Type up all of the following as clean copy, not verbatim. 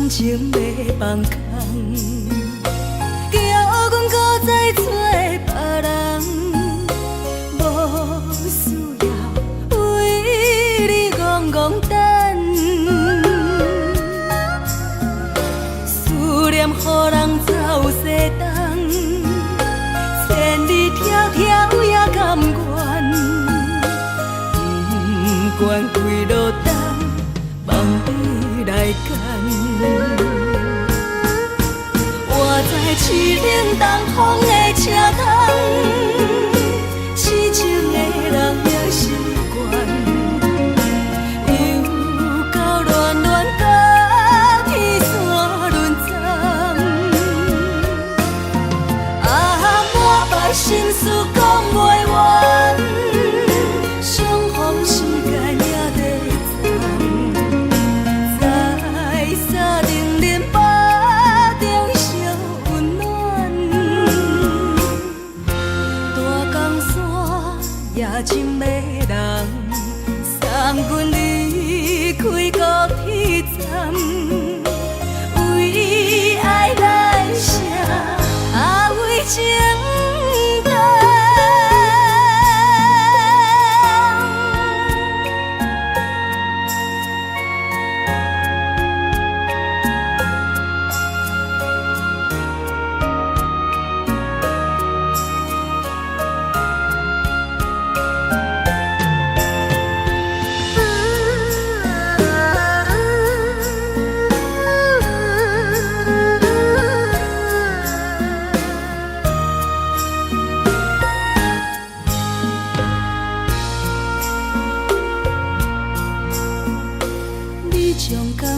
情要放空，叫阮搁再找别人，无需要为你戆戆等。思念予人走西东，千里迢迢也甘愿，不管几路灯，望你来牵。我在凄冷东风的车窗，痴情的人也习惯，又到恋恋甲天山论丛。啊，满腹心事讲袂完，相逢时间也在藏，在沙定林北中烧温暖。大江山夜深的人，送阮离开高铁站，为爱来写为情。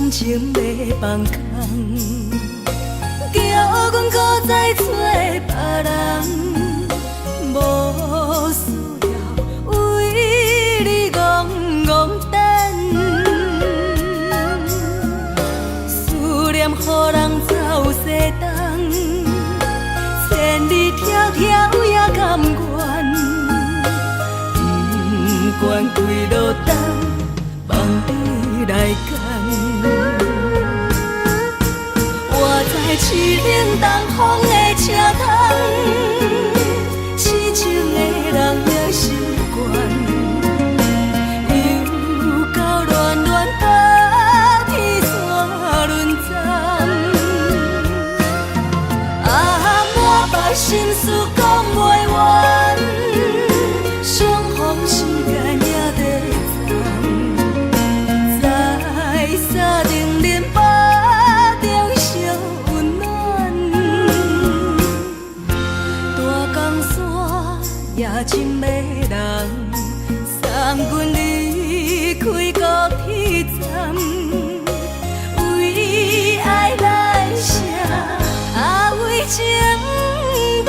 深情要放空，叫阮搁再找别人，无需要为你戆戆等。思念予人走西东，千里迢迢也甘愿，不管几路灯，望你来赶。我在痴冷东风的车窗，痴情的人也习惯，又到恋恋把天线轮转。啊，满腹心事讲袂完，相逢时间也在站，在沙定林巴中烧温暖。大江山也真迷人，送阮离开高铁站，为爱来写，为情等。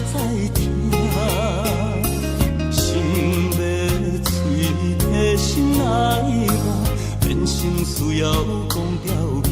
才知听，心要碎的心爱我，变成需要讲条件。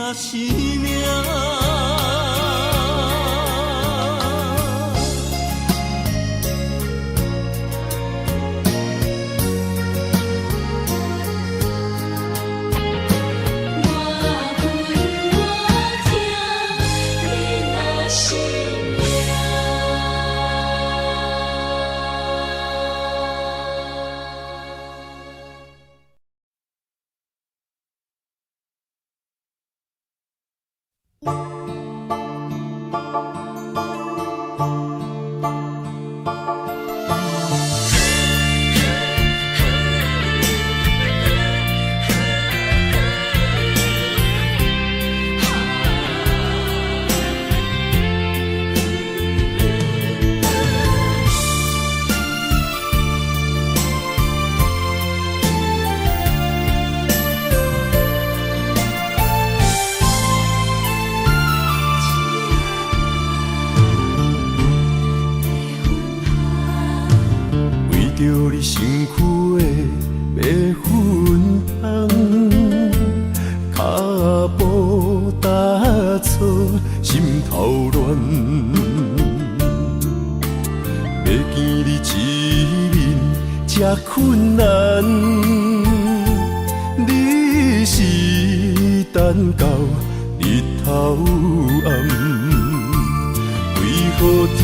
若是命。着你身躯的白粉红，脚步踏错，心头乱。要见你一面这困难，你是等到日头暗，为何天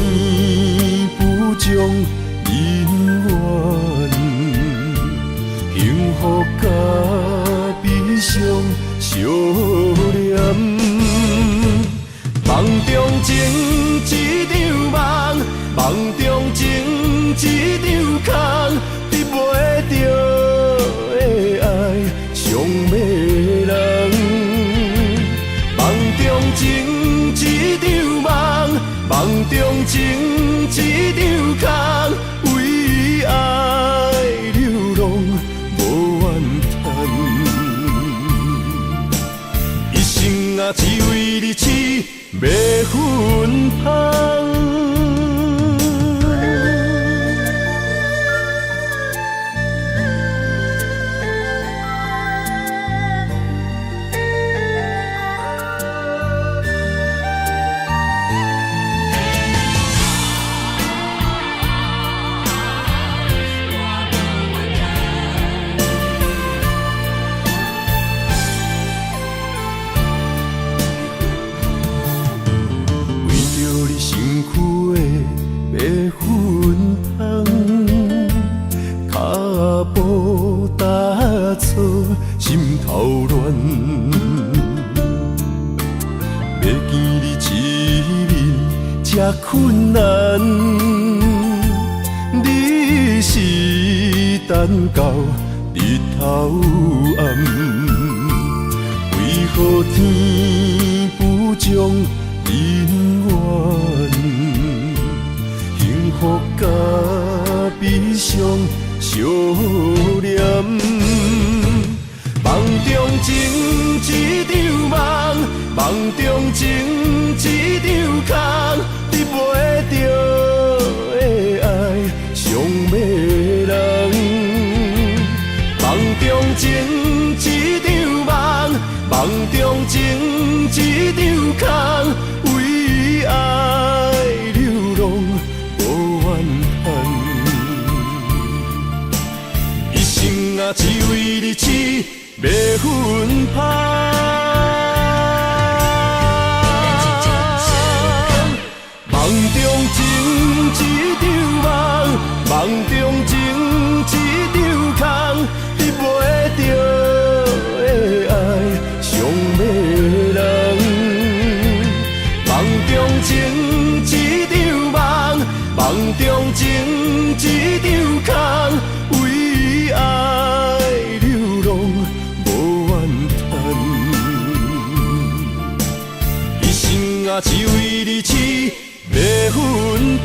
不将人缘，幸福甲悲伤相连，梦中情一场梦，梦中情一场空，得袂着的爱上迷人。梦中情一场梦，梦中情一场空。为爱流浪无怨叹，一生啊只为你痴迷魂香。心头乱，要见你一面这困难，你是等到日头暗，为何天不将人缘，幸福甲悲伤相连？梦中情一场梦，梦中情一场空，得袂着的爱上迷人。梦中情一场梦，梦中情一场空，为爱流浪无怨叹，一生啊只为你痴。迷魂香，梦中情一场梦，梦中情一场空，得袂着的爱上迷人。梦中情一场梦，梦中情一场空，为爱流浪。啊，只为你痴迷魂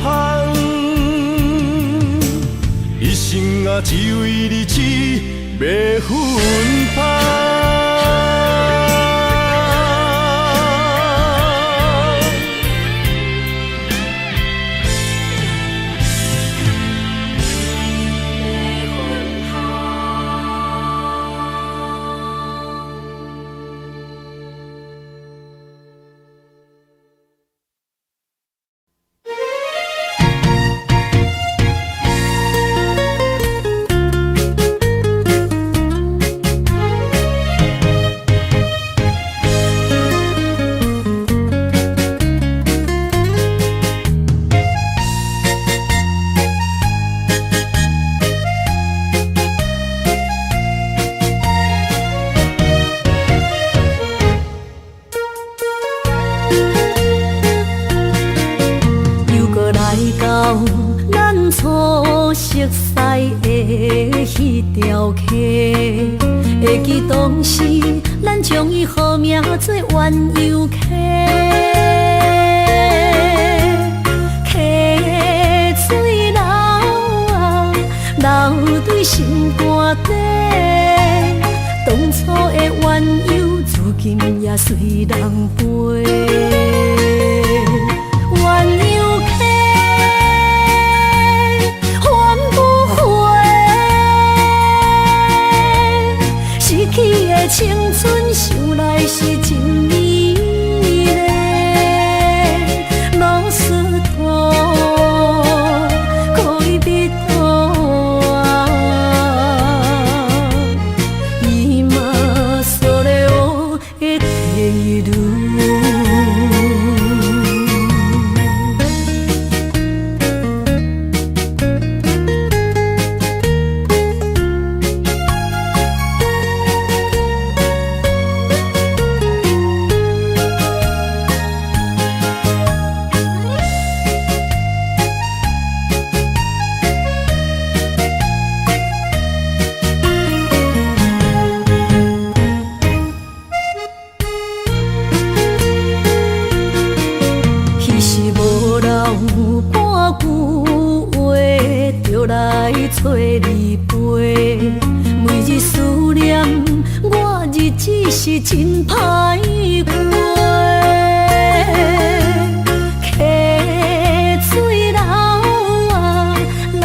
香，一生啊，只为你痴迷魂香。时，咱将伊号名做鸳鸯溪。溪水流啊，流对心肝底。当初的鸳鸯，如今也随人飞。鸳鸯溪，还不回。失去的青春，想来是真美丽。老师徒，可以比途啊，伊嘛所了的地路。找你陪，每日思念，我日子是真歹过。溪水流啊，流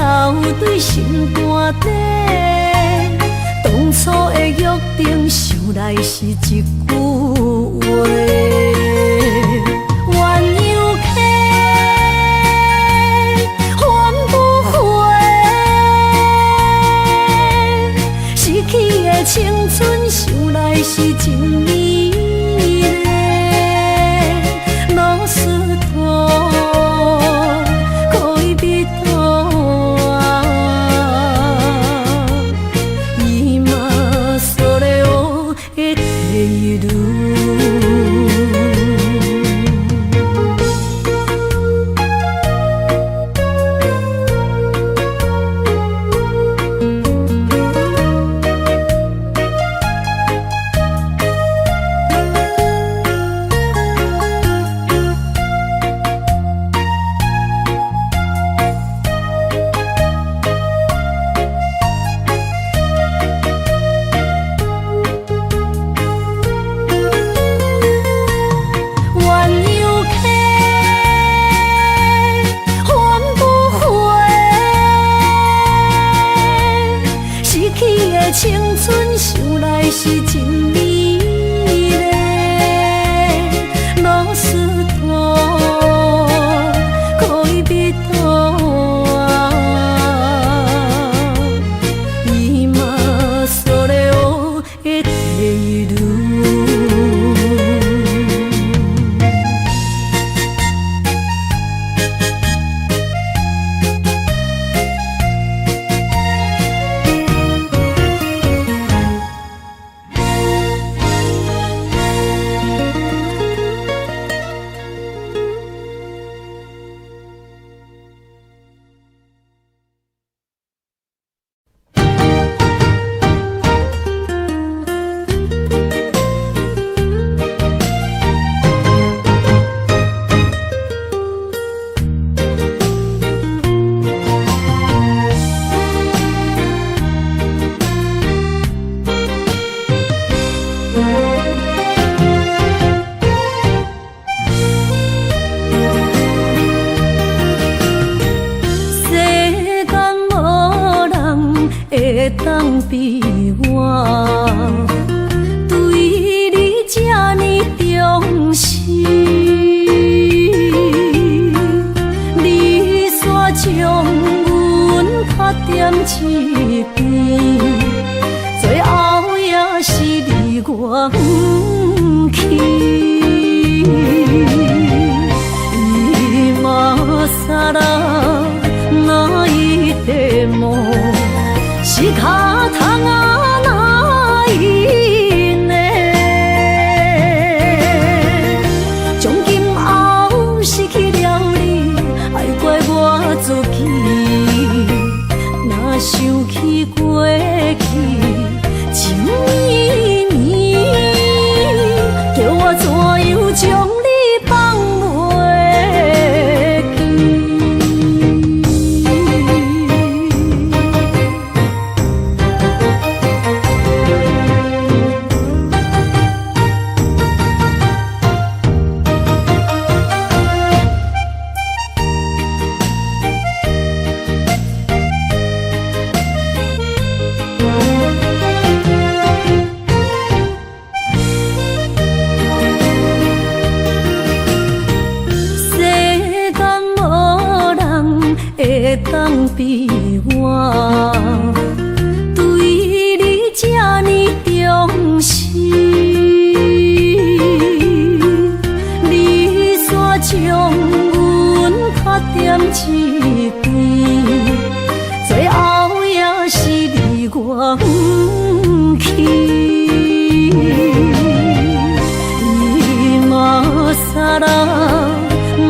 对心肝底。当初的约定，想来是一句话。青春想来是真美丽，老师徒可以比途啊，伊嘛所了的地路。青春想来是真美丽，老师徒可以比途啊，伊嘛所了的地路。会当比我对你这呢重视，你煞将阮拍点一边，最后也是离我不去。伊嘛啥啦那一点梦。是脚痛啊，怎样将你放袂当比我对你这呢重视，你煞将阮较点一边，最后也是你我不去。今啦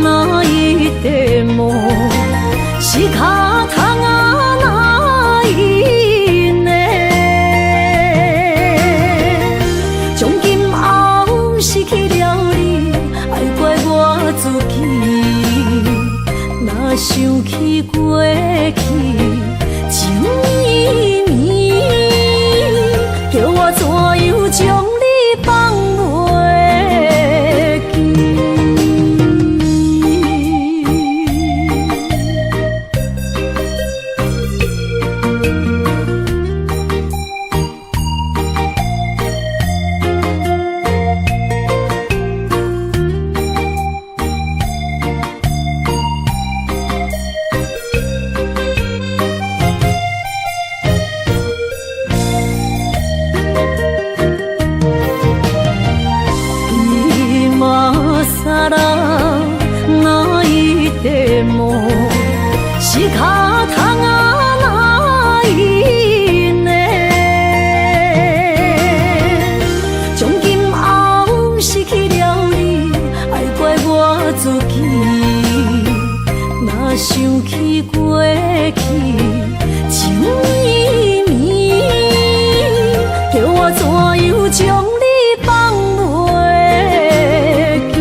那一地梦。是脚痛啊，哪伊呢？从今后失去了你，爱怪我自己。若想起过去情绵绵，叫我怎样将你放袂记？是脚痛啊，哪伊呢？从今后失去了你，爱怪我自己。若想起过去情绵绵，叫我怎样将你放袂记？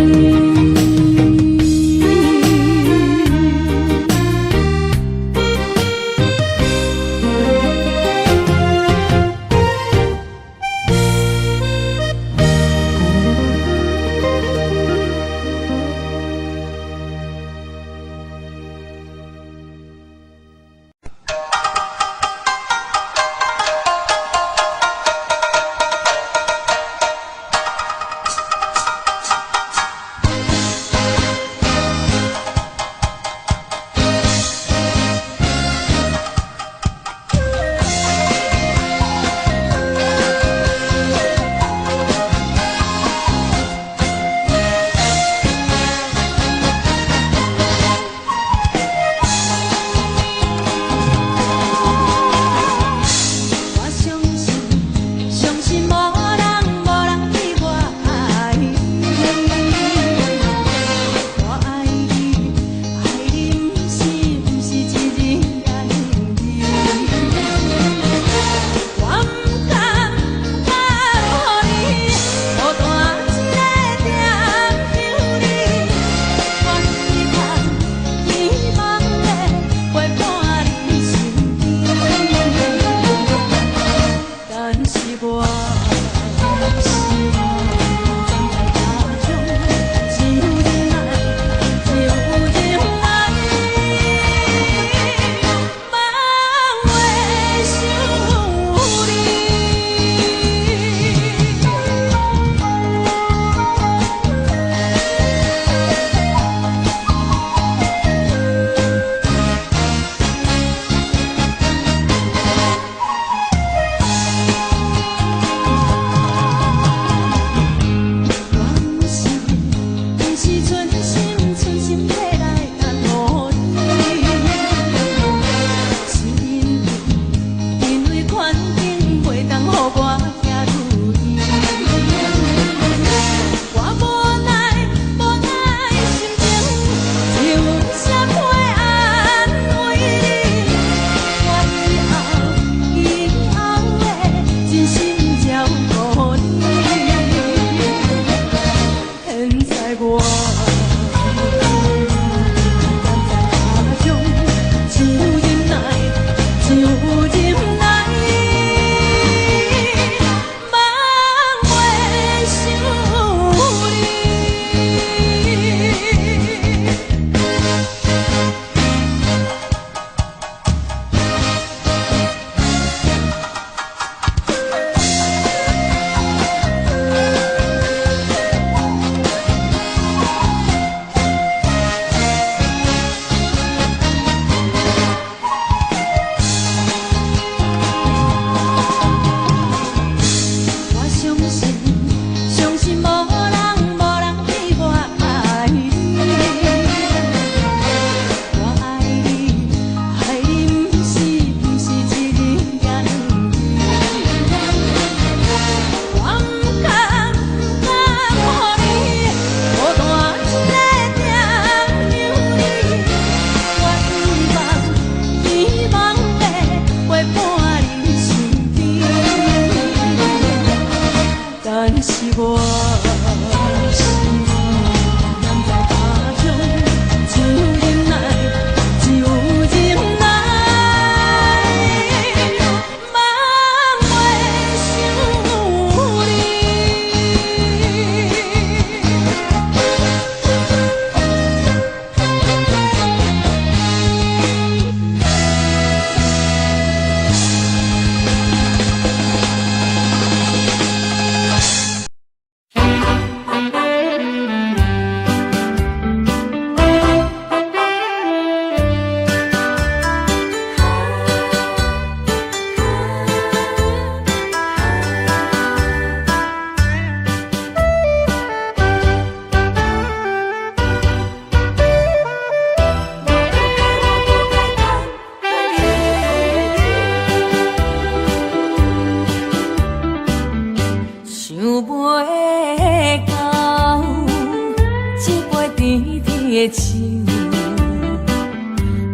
的树，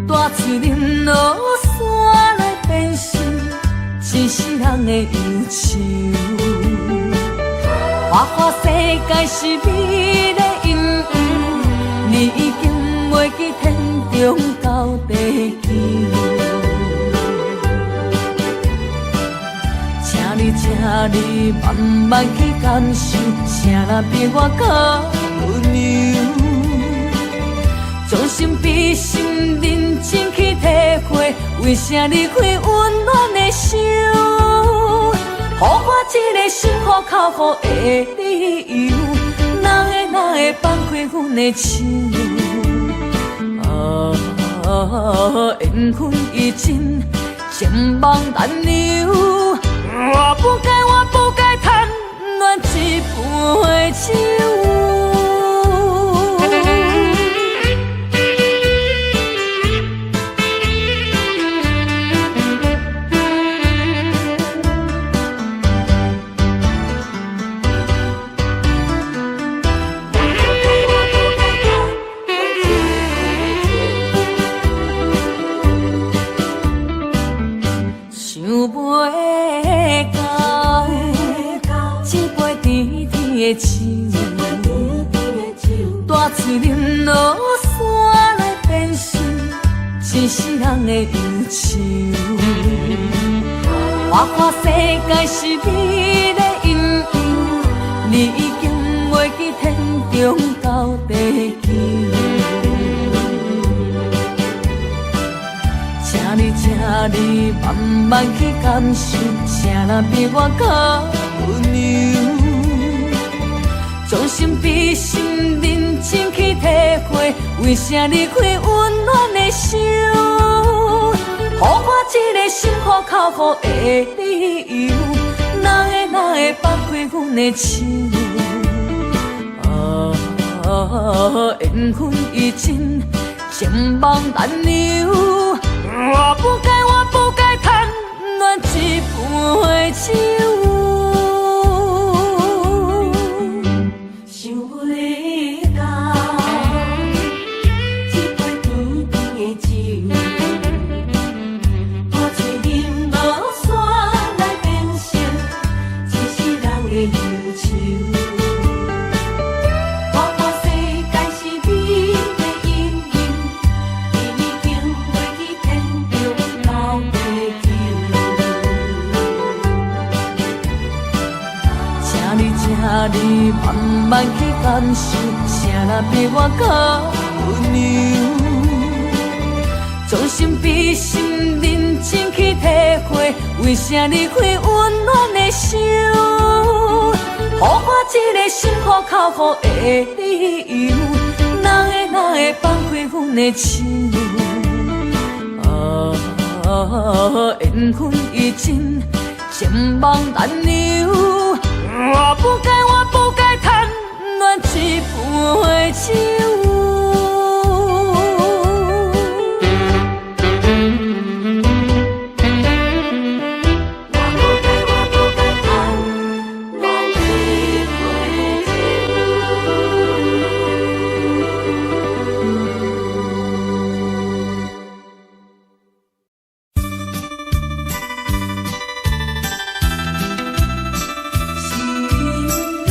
大树林落山来变成一世人的忧愁。花花世界是美的阴影，你已经袂记天中到地球。请你慢慢去感受，谁人比我较温柔？将心比心，认真去体会，为啥离开温暖的手？予我一个心苦口苦的理由，哪会放开阮的手？缘分已尽，情网难留。我不该贪恋一杯酒。想袂到，一杯甜甜的酒，大树林落山来变成一世人的忧愁。花花世界是美的阴影，你已经袂记天中到地球。请你慢慢去感受，谁人比我较温柔？将心比心，认真去体会，为啥离开温暖的手？予我一个心苦口苦的理由，哪会放开阮的手？缘分已尽，情网难留。我不该贪恋一杯酒。想袂到，一杯甜甜的酒，大树林落山来变成一世人的忧愁。花花世界是美的阴影，你已经袂记天中到地球。请你慢慢去感受，谁人比我较温柔？将心比心，认真去体会，为啥离开温暖的手？予我一个心苦口苦的理由，哪会放开阮的手？缘分已尽，情网难留。我不该贪恋一杯酒。心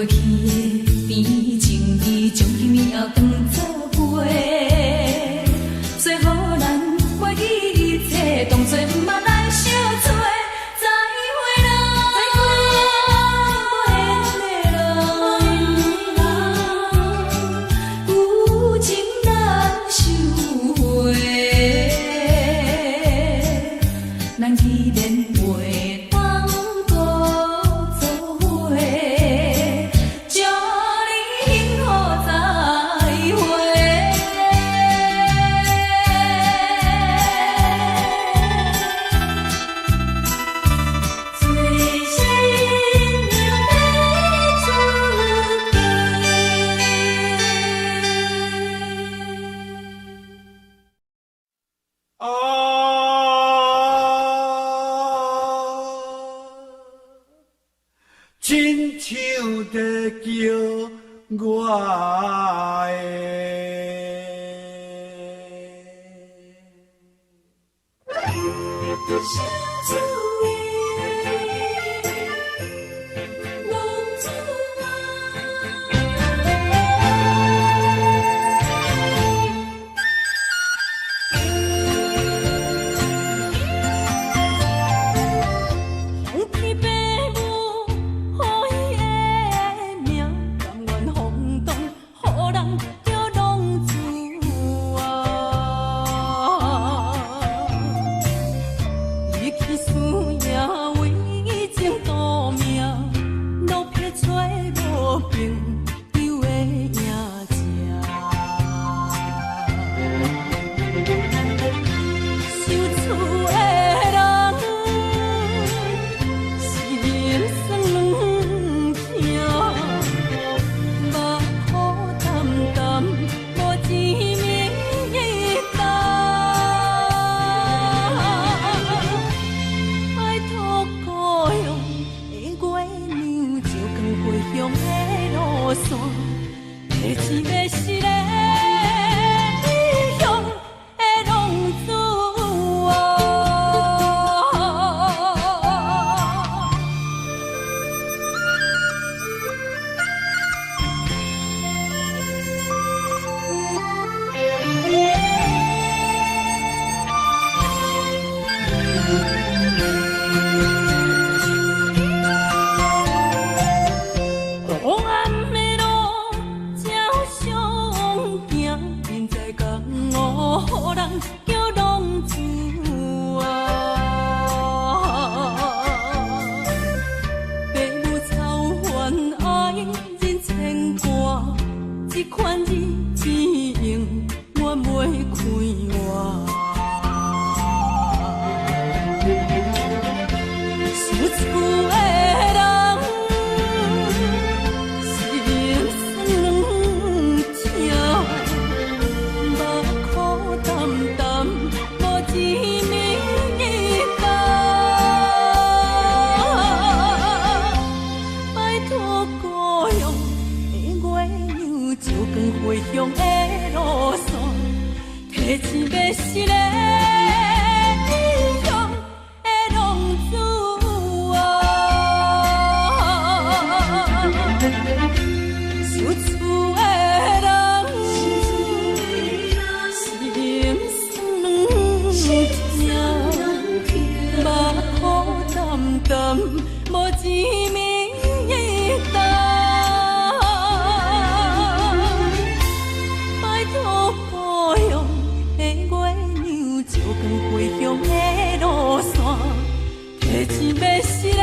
过去的甜情意，将今夜当作陪，最好咱忘记一切，当作毋捌来相做。再会啦，有情难收回，咱依然袂当搁做伙，祝你幸福再会。最新娘要出亲像在叫我小厝的梦子天父母予伊的命，甘愿放荡，予人叫浪子离去思也为情夺命，路撇找无朋友的影子。受厝的人心酸两痛，目苦淡淡，无一明一暗。拜托故乡的月娘，照光回乡的路线，提起要是个异乡的浪子黑暗的路照常行，现在江湖予人叫浪子父母操烦爱人牵挂，这款日子用我袂开活。受厝的人心酸两痛，目苦淡淡，无一明一暗。拜托故乡的月娘，照光回乡的路线，提起要是个异乡的浪子受厝的人心酸两痛，目苦淡淡，无一明一暗。拜托故乡的月娘，照光回乡的路线，提起要是个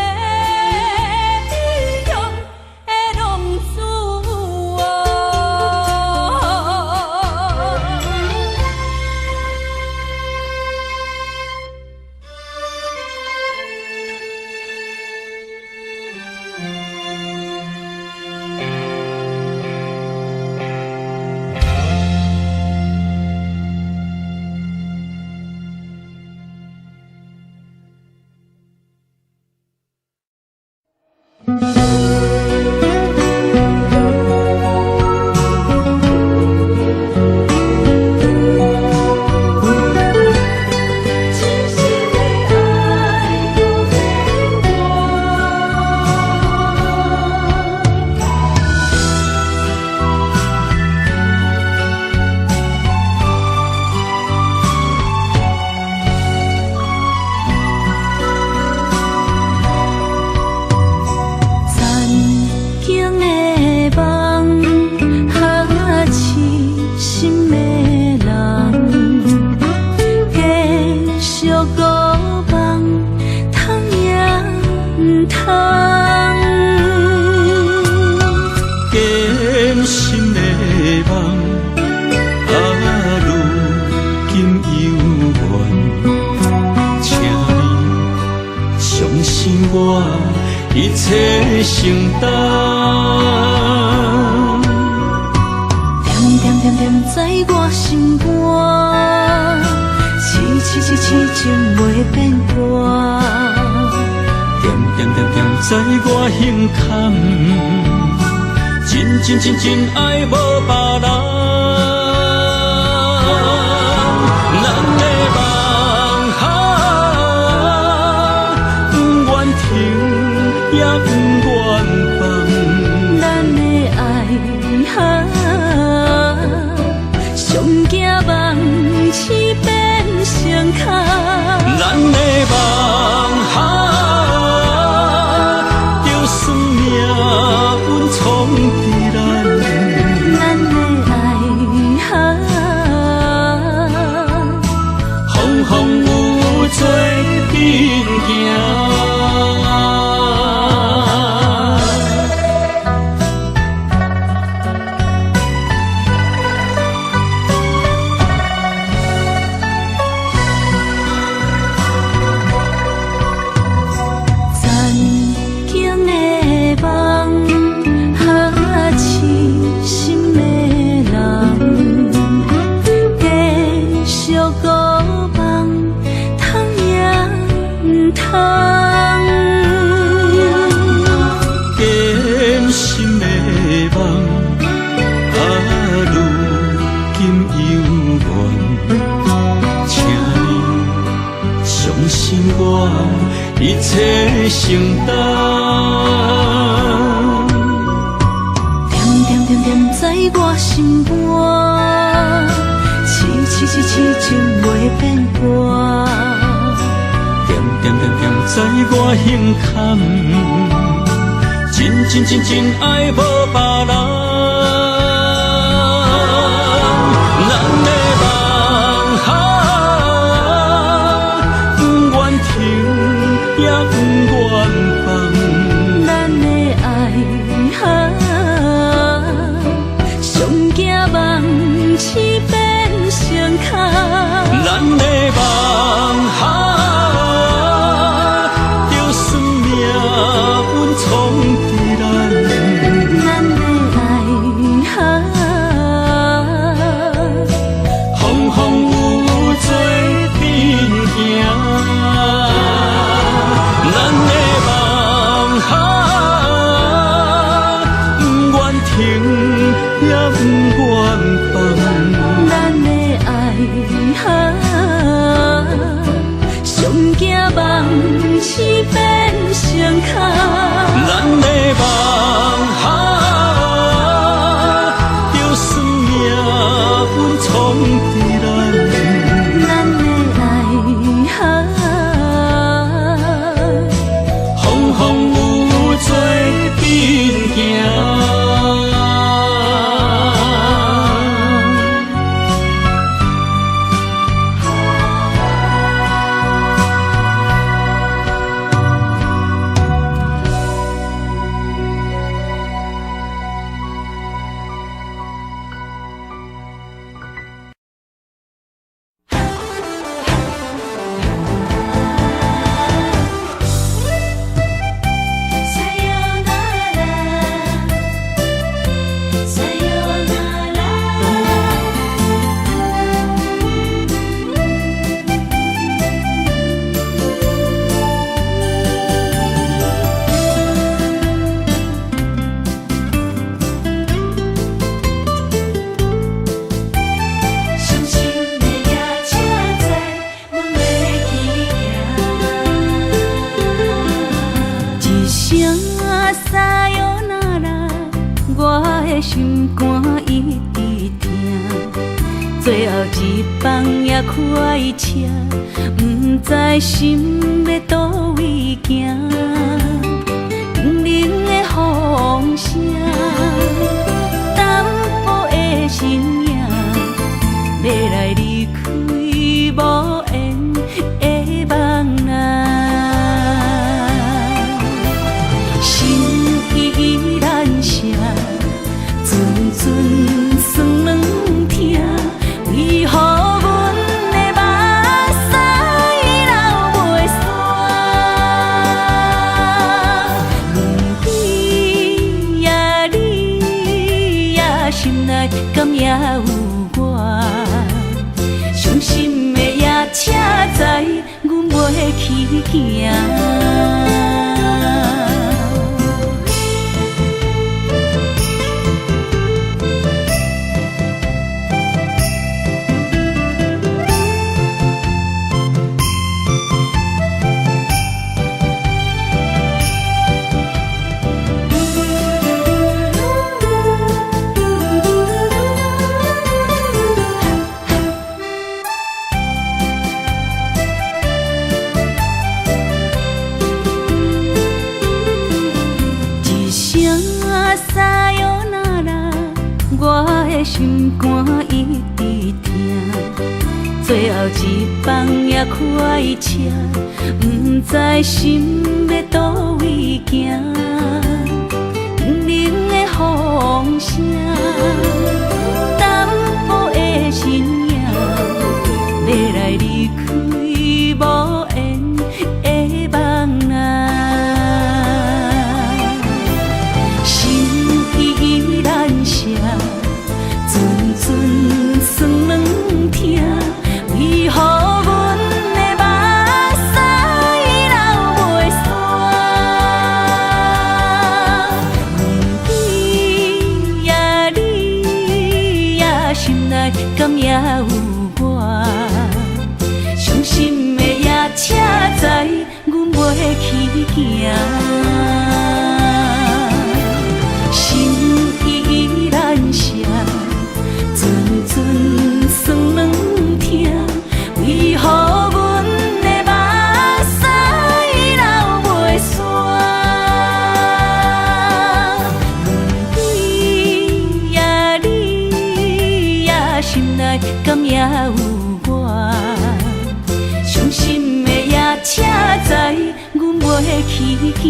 切承担。点点点点在我心肝，痴情袂变卦。点点点点在我胸坎，真爱无别人。咱的梦不愿停，也不愿放。咱的爱上惊梦痴变成空。咱的梦就算命运闯伫咱，咱的爱风风雨做阵行。一切承担，点点点点在我心肝，痴情袂变卦。点点点点在我胸坎，真爱无别人。咱的梦不愿停，也不愿放。咱的爱上惊梦痴变成空。咱的梦就算命运闯伫咱，咱的爱风风雨雨做阵行。咱的梦不愿停，也不愿放。咱的爱上惊梦痴变成空。咱的梦就算命运闯伫咱，咱的爱风风雨雨做阵行。心肝一直疼，最后一放也开车，不知心要倒位行。冷冷的风声，淡薄的身影，要来离开无缘的梦啊，心依然舍。阵阵酸软疼，为何阮的目屎流袂煞？阮有我，伤心的夜车载，阮袂去行。心肝一直疼，最后一放也开车，不知心要倒位行。冷冷的风声，淡薄的身影，要来离开无缘的梦啊，心依然舍。阵酸软疼，为何阮的目屎流袂煞？问你呀，心内敢也有我？伤心的夜车载，阮袂去行。心依然舍。阵酸软疼，为何阮的目屎流袂煞？问你呀，心内敢也有我？伤心的夜车载，阮袂去行。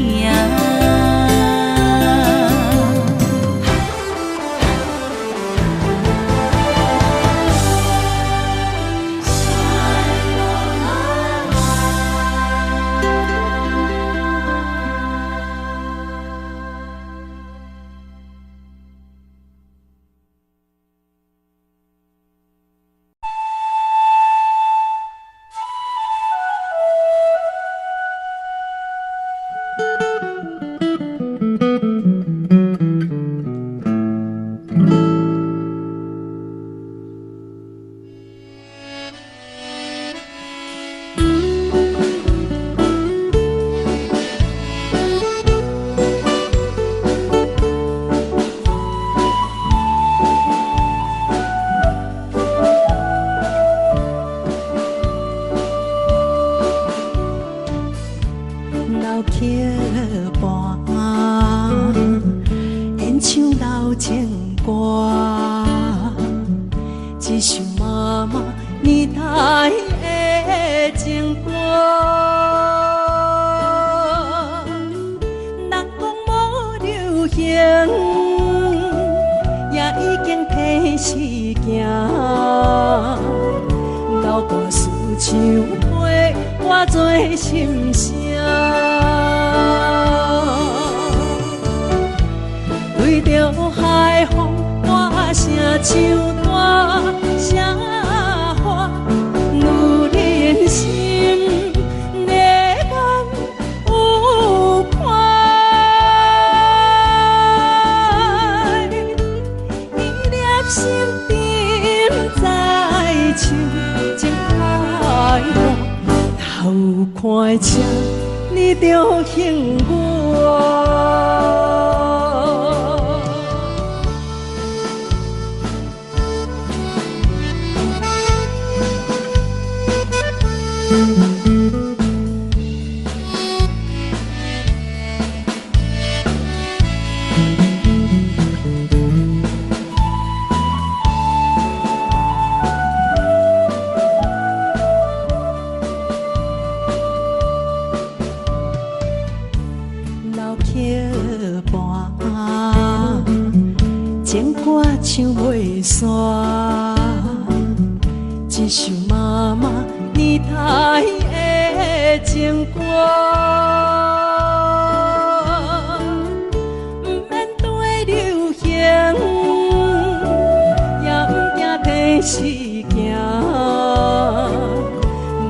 的是行，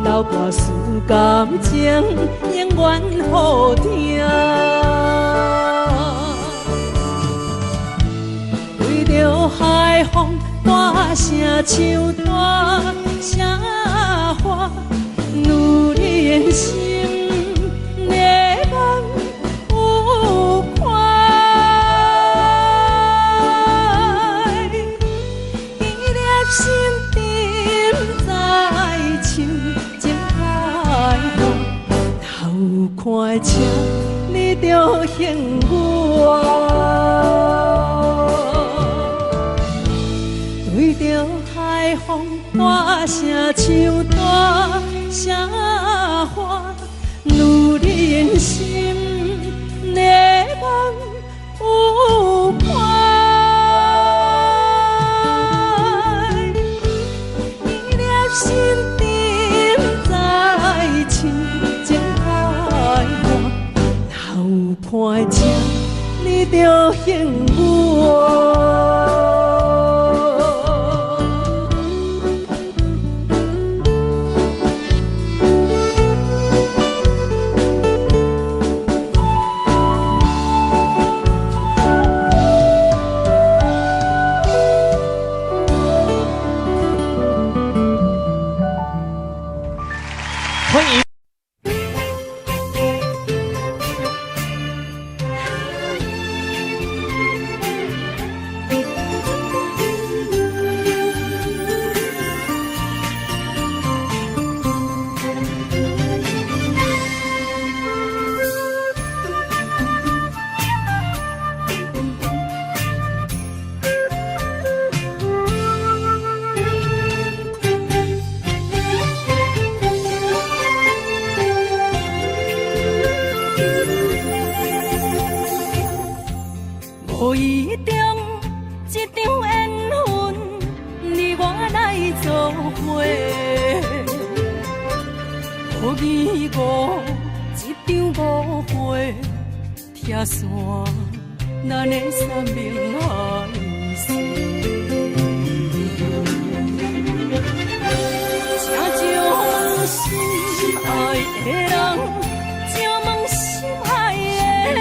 流大思感情永远好听。为着海风大声唱大声话，女人心热望有快。伊粒心沉在唱情海岸，头看车你着幸我。对着海风大声唱大声话，女人心热望有快。伊粒心沉在唱情海岸，头看车你着幸我。无意中一场缘分，你我来作伙；无意误一场误会，拆散咱的三明海誓。请将心爱的人，请问心爱的。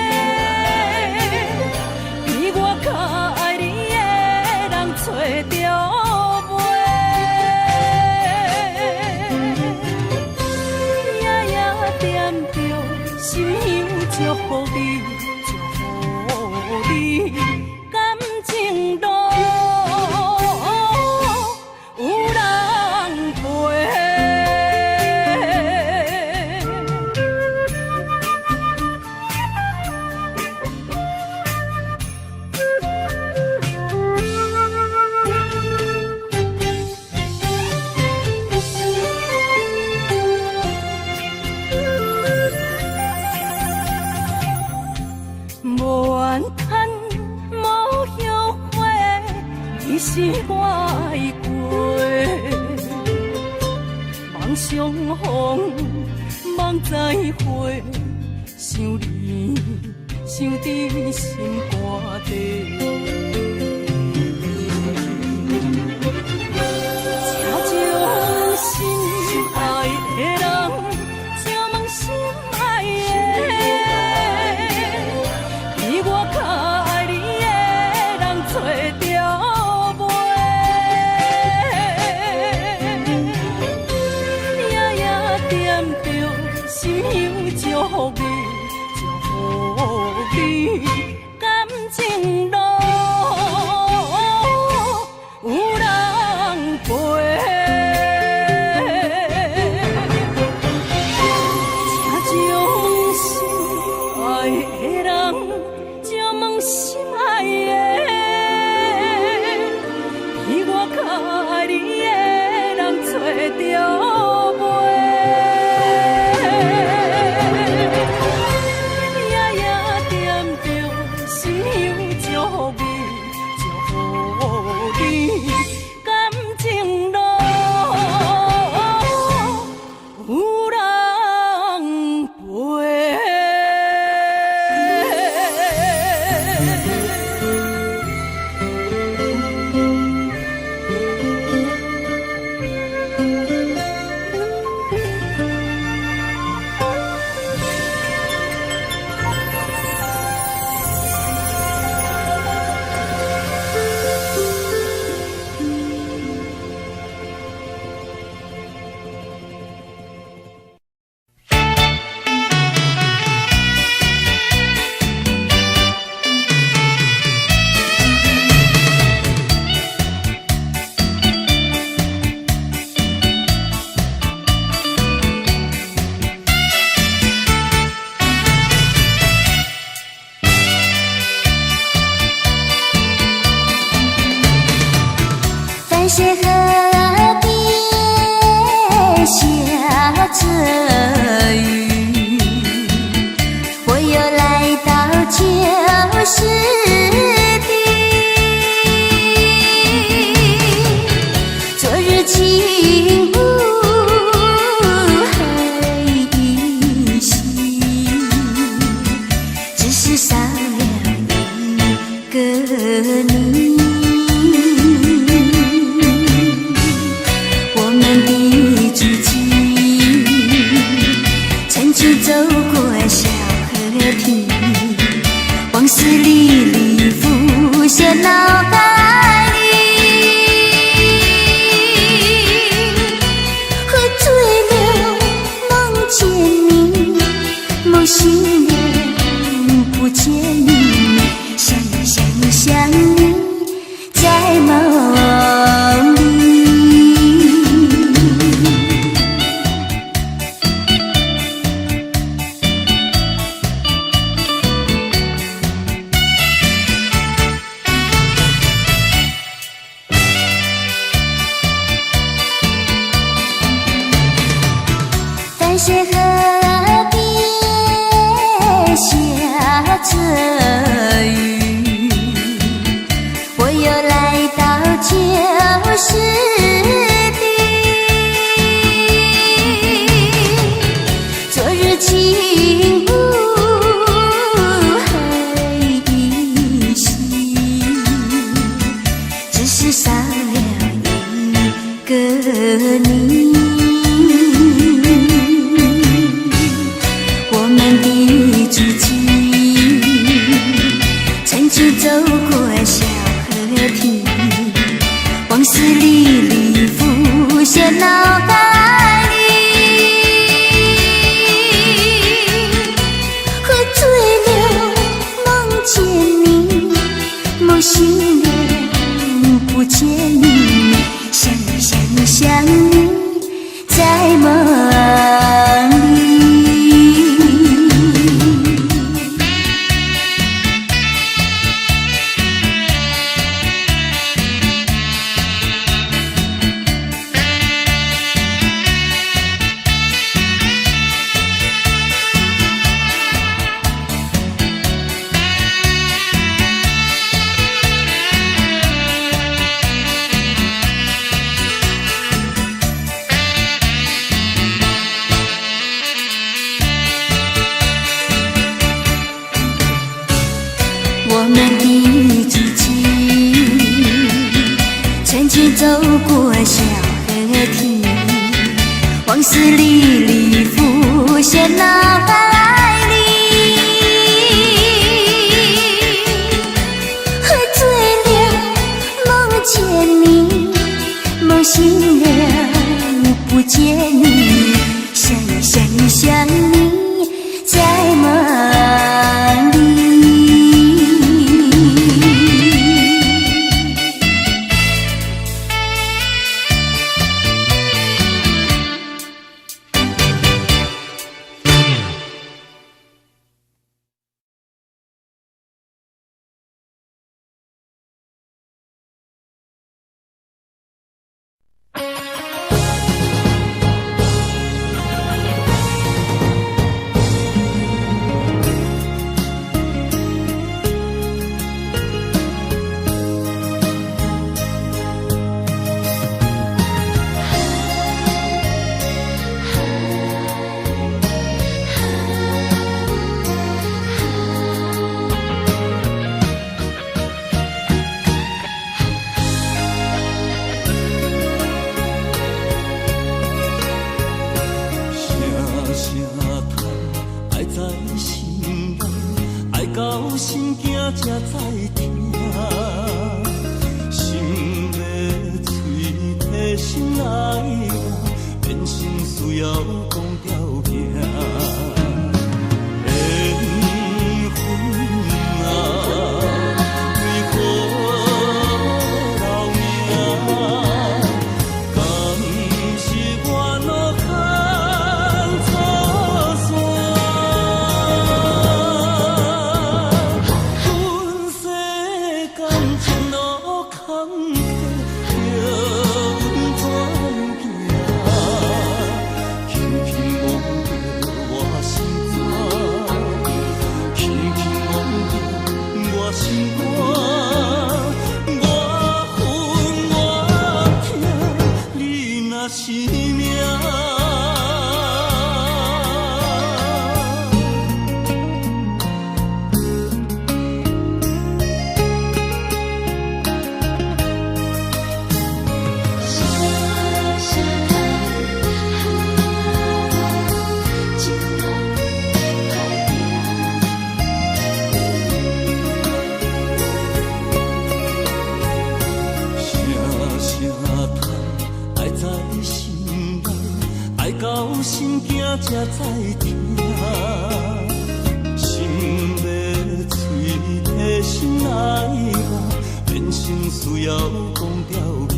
较爱你的人找着袂，夜夜惦着心香祝福你，祝福你感情路有人陪。无怨叹，无后悔，你是我的过。梦相逢，梦再会，想你，想伫心肝底。请将心爱的人，请问心爱的。我较爱你的人找着袂，夜夜惦着心香祝福你，祝福你感情路有人陪。请将心爱的人。心爱的，比我较爱你的人找着袂，夜夜惦着心香祝福你，祝福你感情路有人陪。淡水河边下着雨，我又来到旧时地。昨日情雾还依稀，只是少了一个你。我们的足迹曾经走过小河堤，往事历历浮现脑海里。喝醉了梦见你，梦醒了不见你，想你在梦里。淡水河边下着雨，我又来到旧时地。昨日情雾还依稀，只是少了一个你。我们的足迹曾经走过小河堤，往事历历浮现脑海里。喝醉了梦见你，梦醒了不见你，想你在梦里。我们的足迹曾经走过小河堤，往事历历浮现脑海里。喝醉了梦见你，梦醒了不见你，想你在梦里。到心惊才知听，心要嘴提心来话，变心需要讲条件。缘分啊，为何留名？敢是我落牵错线？阮世间前路坎坷。我心肝，我恨我痛，你若是命。到心惊才知听，心要碎的心来吧，人生需要讲条行。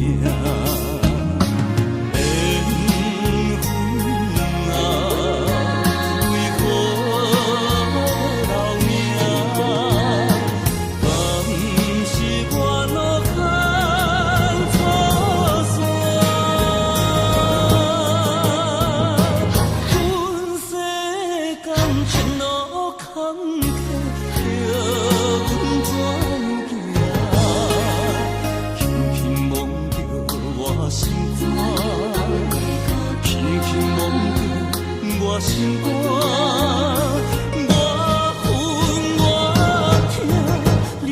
心肝，我恨我痛，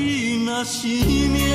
你若是命。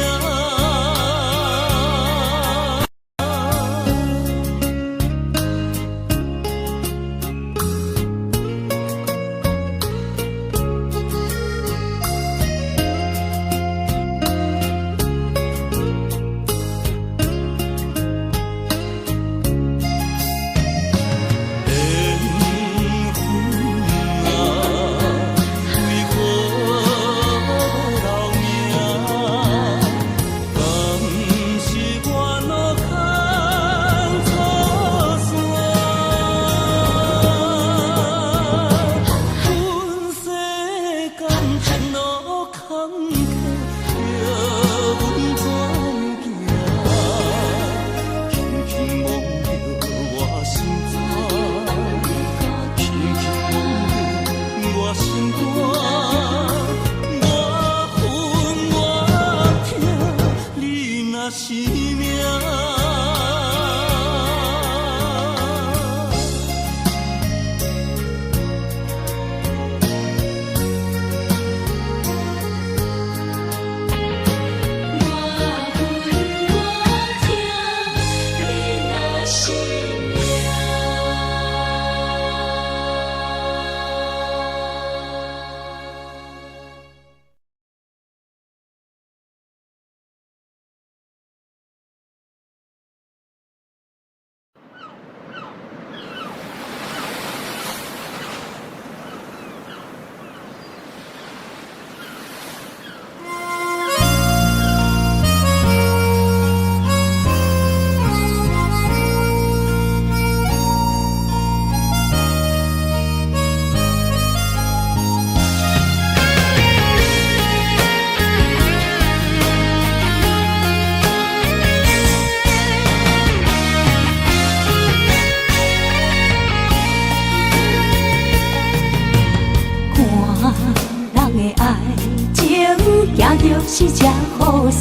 是这好势，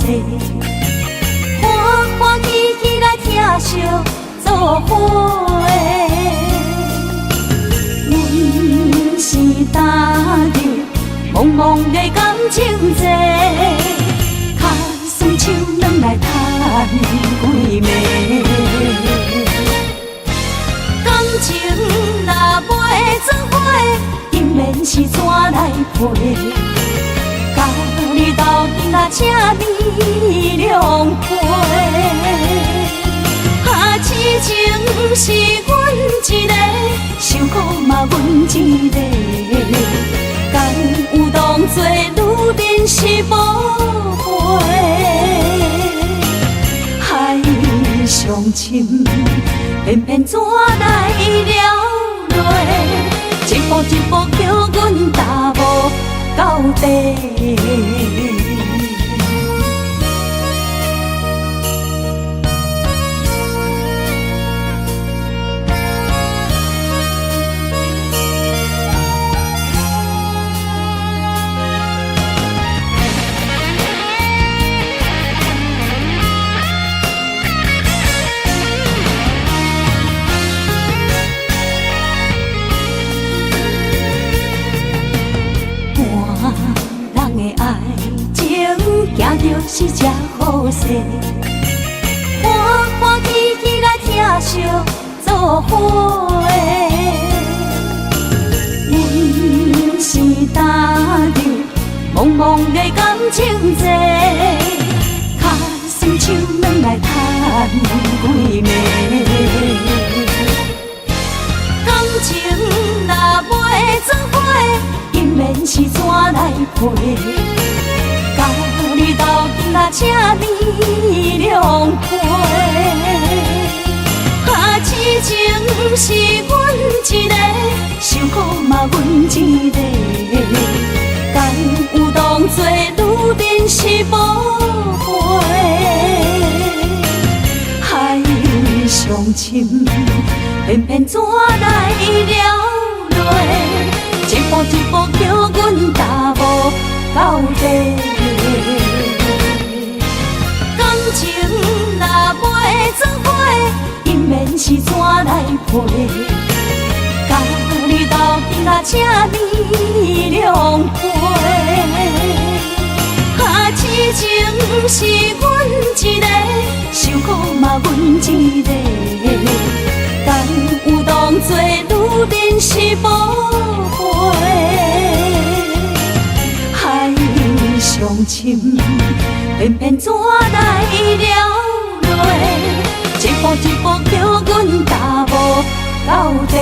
欢欢喜喜来听相作伙。阮是踏入茫茫的感情债，卡算手软来叹几暝。感情若袂做伙，定然是怎来陪？甲你斗阵啊，请你谅配。啊，痴情是阮一个，受苦嘛阮一个。敢有当作女人是无悔？海上深，偏偏怎来了落？一步一步叫阮踏无到底。是这好势，欢欢喜喜来疼惜做伙。阮是担着茫茫的感情债，卡心手软来叹几暝。感情若袂做伙，因免是怎来陪？甲你斗阵啊，请你谅解。啊，痴情是阮一个，受苦嘛阮一个。敢有当作女人是无悔？海上深，偏偏怎来了落？一步一步叫阮踏无到底。感情若袂做伙，因免是怎来陪？甲你斗阵啊，请你谅解。啊，痴情是阮一个，受苦嘛阮一个。敢有当作女人是无悔？海上深，偏偏怎来了落？一步一步叫阮踏无到底。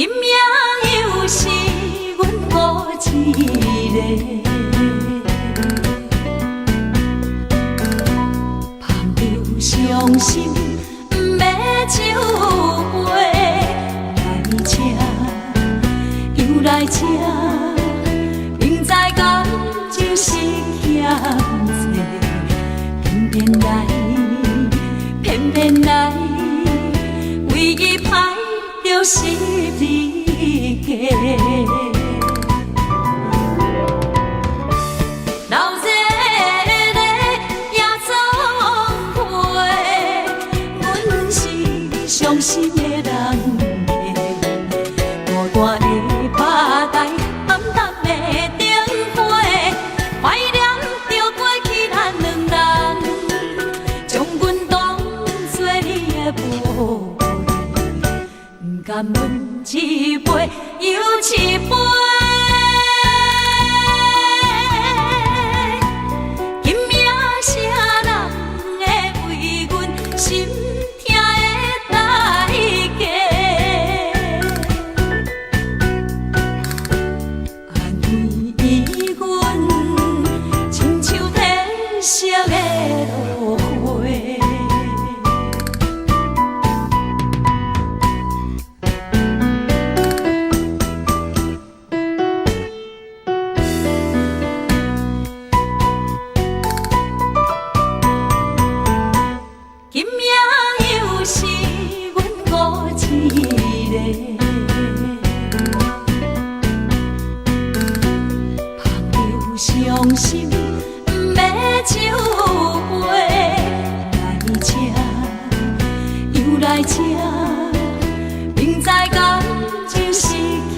今夜又是阮孤一个，捧着伤心不要酒杯，来吃又来吃，明知感情是欠债，偏偏来，偏偏来，为伊歹着是你家。老热热夜总会，阮是伤心的人家，孤单的吧台，暗淡的灯花，怀念着过去咱两人，将阮当作你的宝贝，不甘阮一杯又一杯。今夜啥人会为阮心痛的代价？安慰阮，亲像天色的落花。今夜又是阮孤一个，捧着伤心不要酒杯，来吃又来吃，明知感情是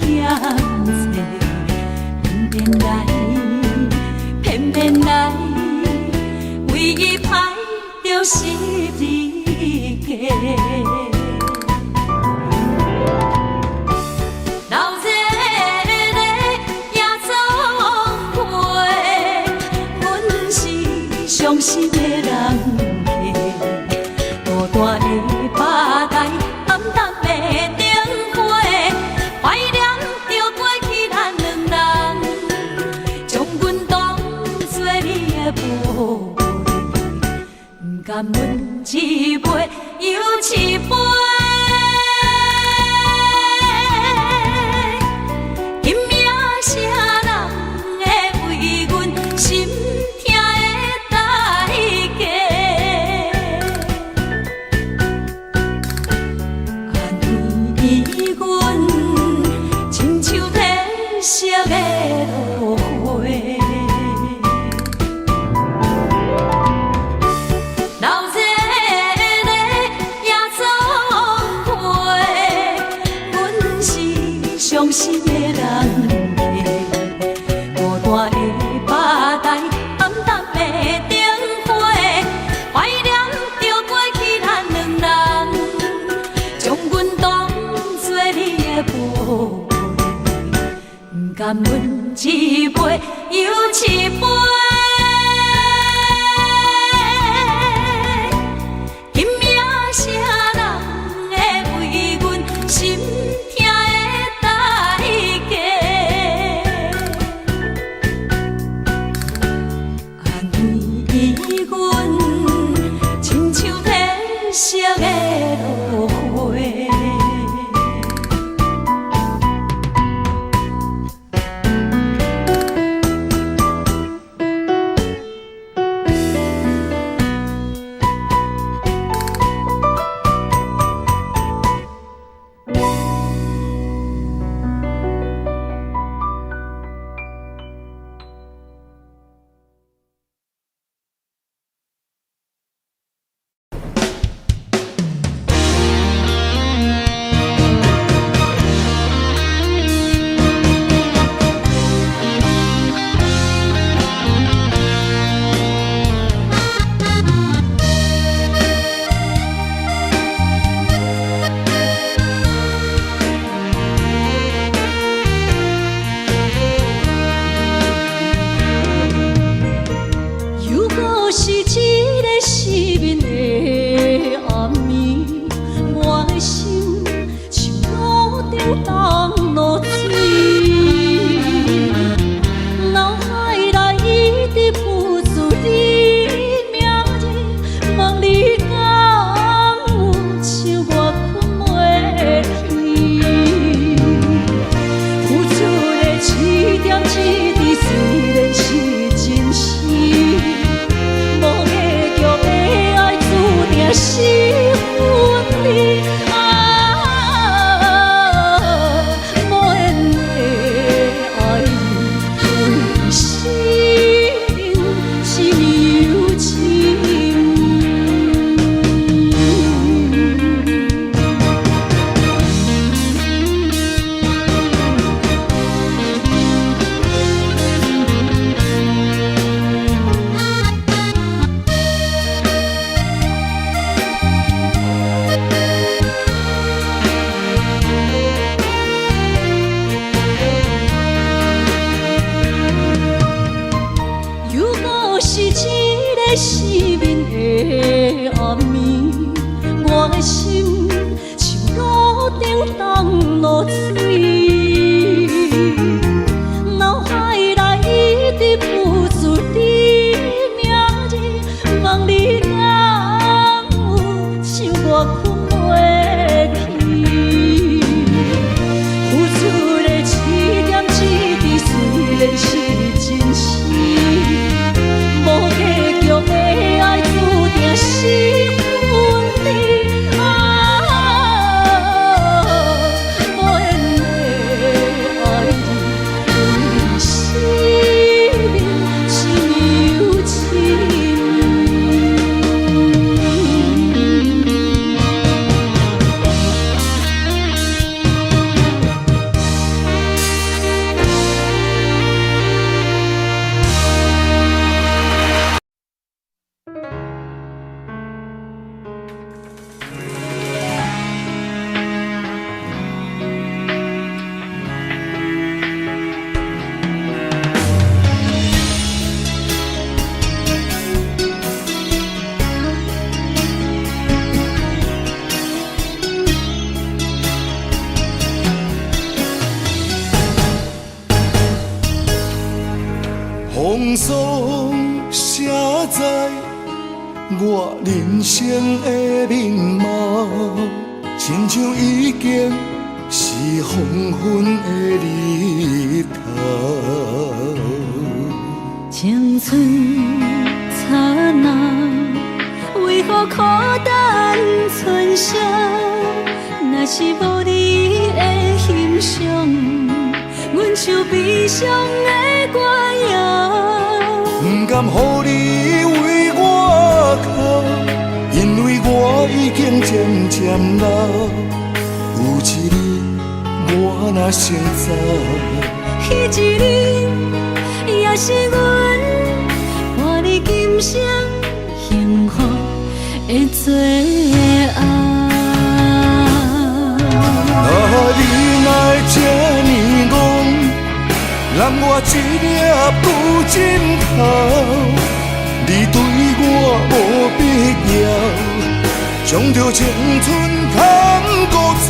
欠债，偏偏来，偏偏来，为伊歹着是你家。老热热夜总会，阮是伤心的人家，孤单的吧台，暗淡的灯花，怀念着过去咱两人，将阮当作你的宝贝，不甘阮一杯又一杯。今夜啥人会为阮心痛的代价？安慰阮，亲像天色的落花。老热热夜总会，阮是伤心的人家，孤单的吧台，暗淡的灯花，怀念着过去咱两人，将阮当作你的宝贝，不甘阮一杯又一杯。今夜啥人会为阮心痛的代价？安慰阮，亲像天色的落花。当落水，脑海内一直浮出你名字，望你敢有像我困袂去，付出的一点一滴虽然是真实，无结局的爱注定是分离。失眠的暗暝，我的心像路顶当落水，脑海内一直浮出你名字，望你敢有像我困袂去，付出的一点一滴虽然是真实，无结局的爱注定是分离无缘的爱你，生命是有情。风霜写在我人生的面貌，亲像已经是黄昏的日头。青春刹那，为何孤单存剩？若是无你的欣赏，阮像悲伤的歌谣。不甘予你为我哭，因为我已经渐渐老。有一日我若先走，彼一日也是阮伴你今生幸福的最后。你若会这呢戆，让我一粒不枕头。你对我无必要，将着青春通孤草。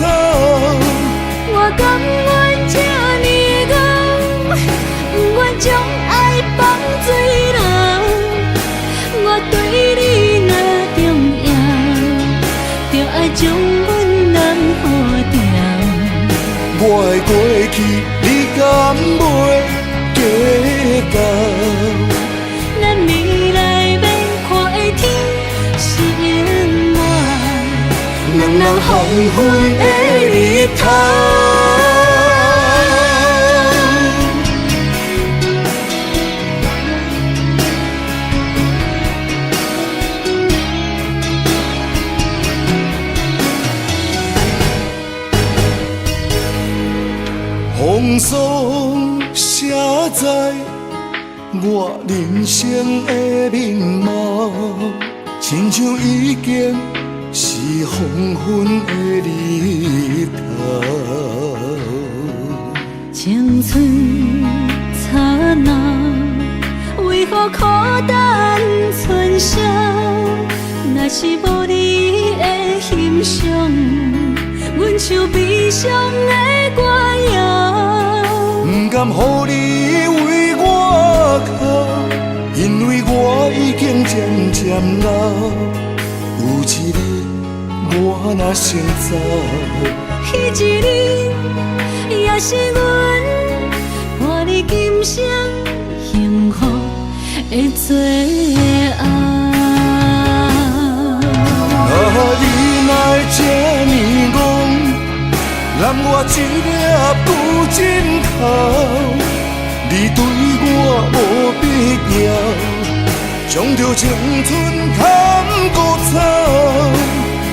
我甘愿这呢戆，不愿将爱放水流。我对你若重要，就爱将阮人付掉。我的过去，你敢袂计较？咱未来要看的天是永远，两人黄昏的日头。风霜写在我人生的面貌，亲像已经是黄昏的日头。青春刹那，为何孤单存剩？若是无你的欣赏，阮像悲伤的歌谣。甘予你为我哭，因为我已经渐渐老，有一日我若先走，彼一日也是阮伴你今生幸福的最后。你哪会这呢戆，揽我一粒旧枕头，你对我无必要，将着青春砍孤草。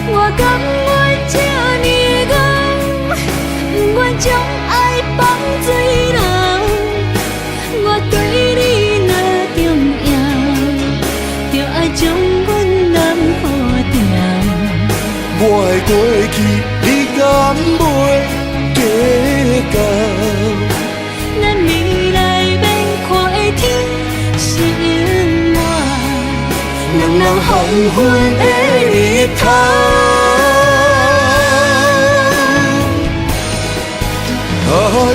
我甘愿这呢戆，不愿将爱放水流。我对你若重要，就爱将阮男好掉。我的过去，你敢袂计较？咱未来免看的天是永远，两人黄昏的日头。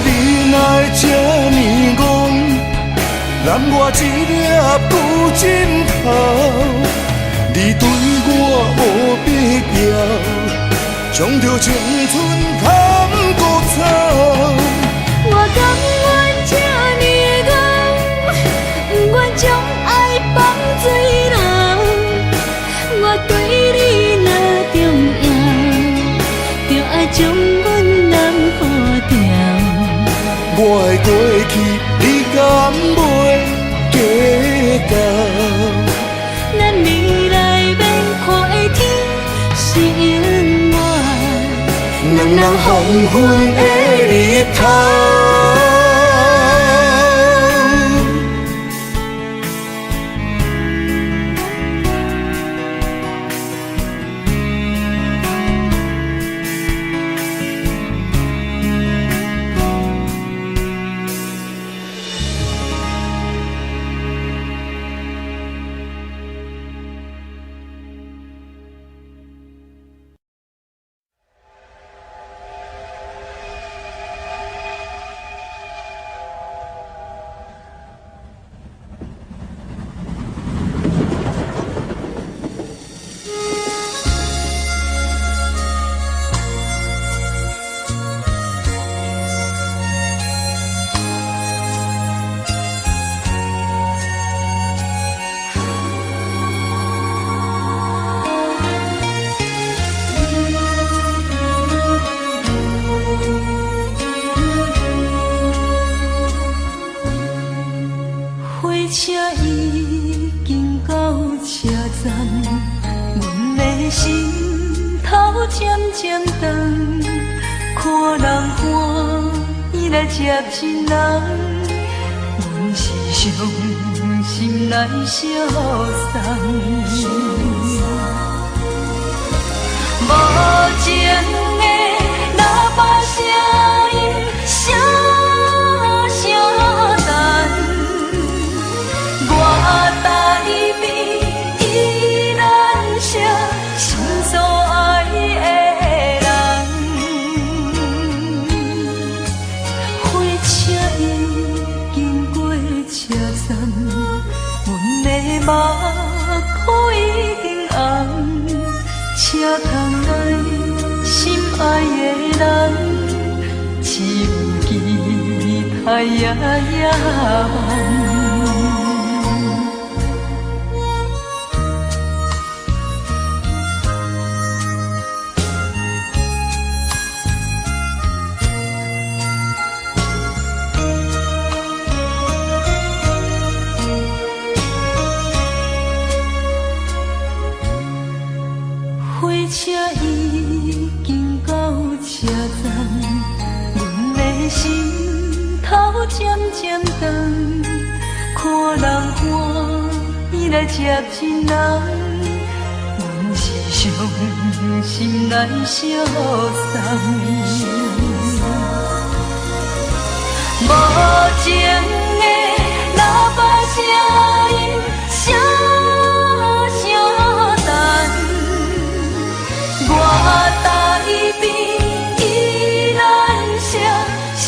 你哪会这呢戆，揽我一粒旧枕头，你对我无必要，将着青春砍孤草。我甘愿这呢戆，不愿将爱放水流。我对你若重要，就爱将阮男好掉。我的过去，你敢袂计较？咱未来免看的天是永远，两人黄昏的日头。接亲人，阮是伤心来相送。无情的喇叭声音，声声等，我台边依然写心所爱的人。火车已经过车站，阮的目眶已经红。车窗内心爱的人，只有期待夜夜梦。火车已经到车站，阮的心头渐渐长，看人欢喜来接亲人，阮是伤心来相送。无情的喇叭声音，声声等。我台边依然写心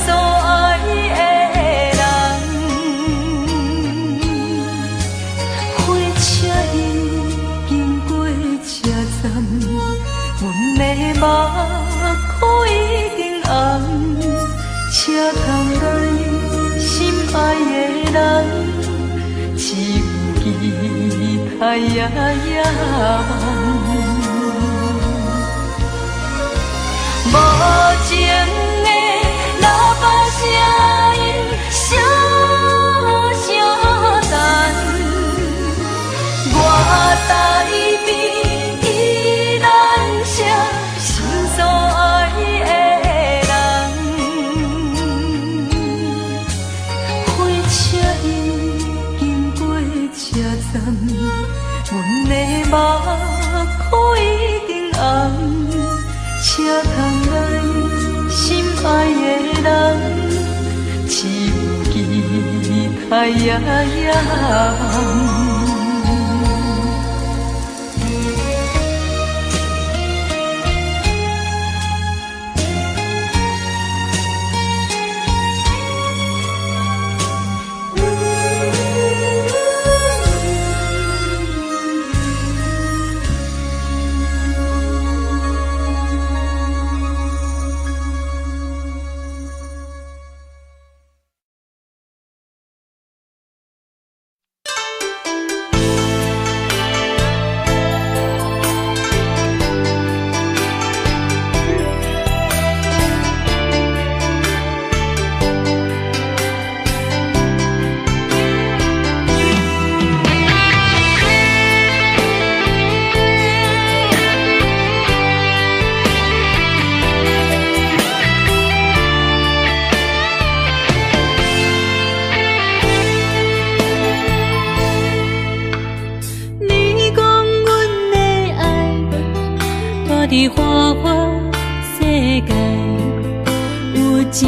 所爱的通来心爱的人，只有期待夜夜梦。无情的喇叭声音，声声等，我台边依然写心所爱的人。火车已经过车站，阮的目眶已经红。车通来心爱的人，只有期待夜夜梦。伫花花世界，有钱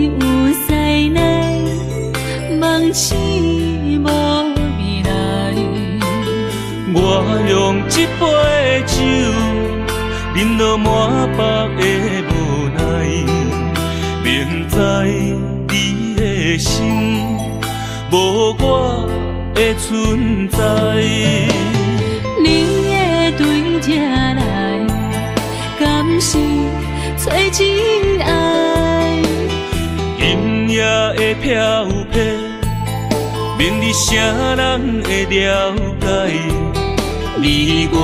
有势力，梦醒无未来。我用一杯酒，饮落满腹的无奈，明知你的心无我的存在。你的对这来，敢是找真爱？今夜的飘飘，明日啥人会了解？你我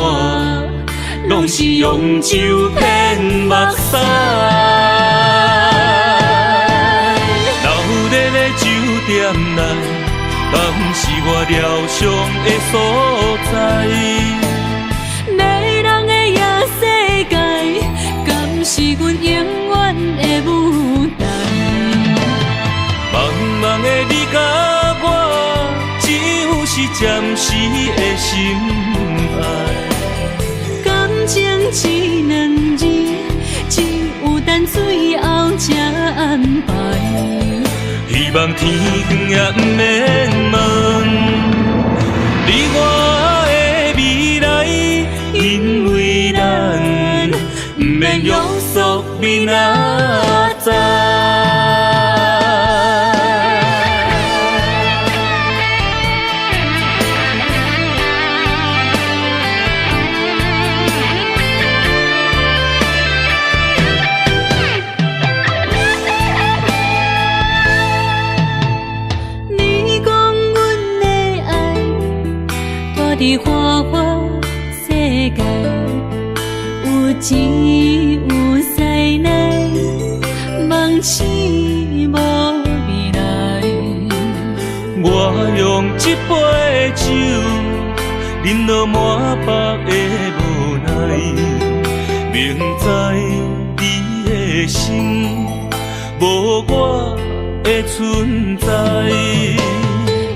拢是用酒骗目屎，流热的酒店内，敢是我疗伤的所在？迷人的夜世界，敢是阮永远的舞台？茫茫的你甲我，只有是暂时的心爱。感情只两字，只有等最后才安排。希望天光也不免问，你我的未来，因为咱不免约束明仔载。伫花花世界，有钱有势力，梦醒无未来。我用一杯酒，饮落满腹的无奈，明知你的心无我的存在。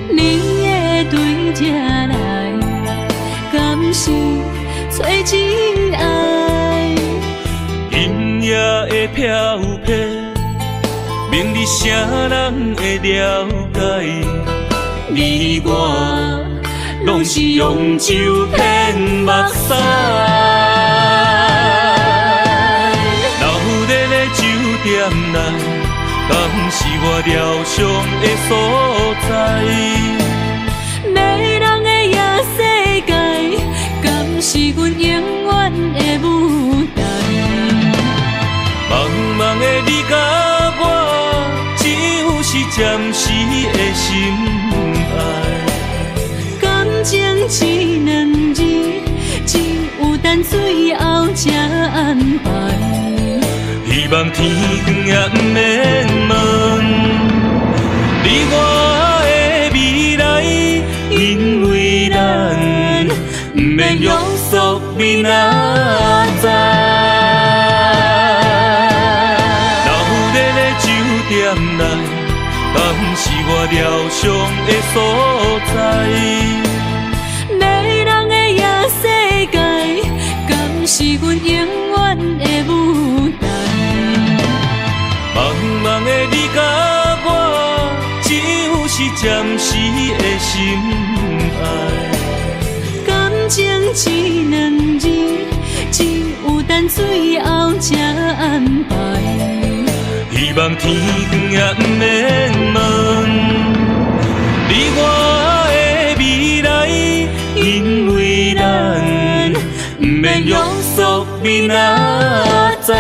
你的对这来，敢是找真爱？今夜的飘飘，明日啥人会了解？你我拢是用酒骗目屎，流热的酒店内，敢是我疗伤的所在？迷人的夜世界，敢是阮永远的舞台？茫茫的你甲我，暂时的心爱。感情一两字，只有等最后才安排。希望天光也不免问，你我的未来，因为咱不免约束明仔载。老日的酒店内，敢是我疗伤的所在？迷人的夜世界，敢是阮永远的舞台？茫茫的你甲我，只有是暂时的心爱。感情一两字，只有等最后才安排。希望天光也不免问，你我的未来，因为咱不免约束明仔载。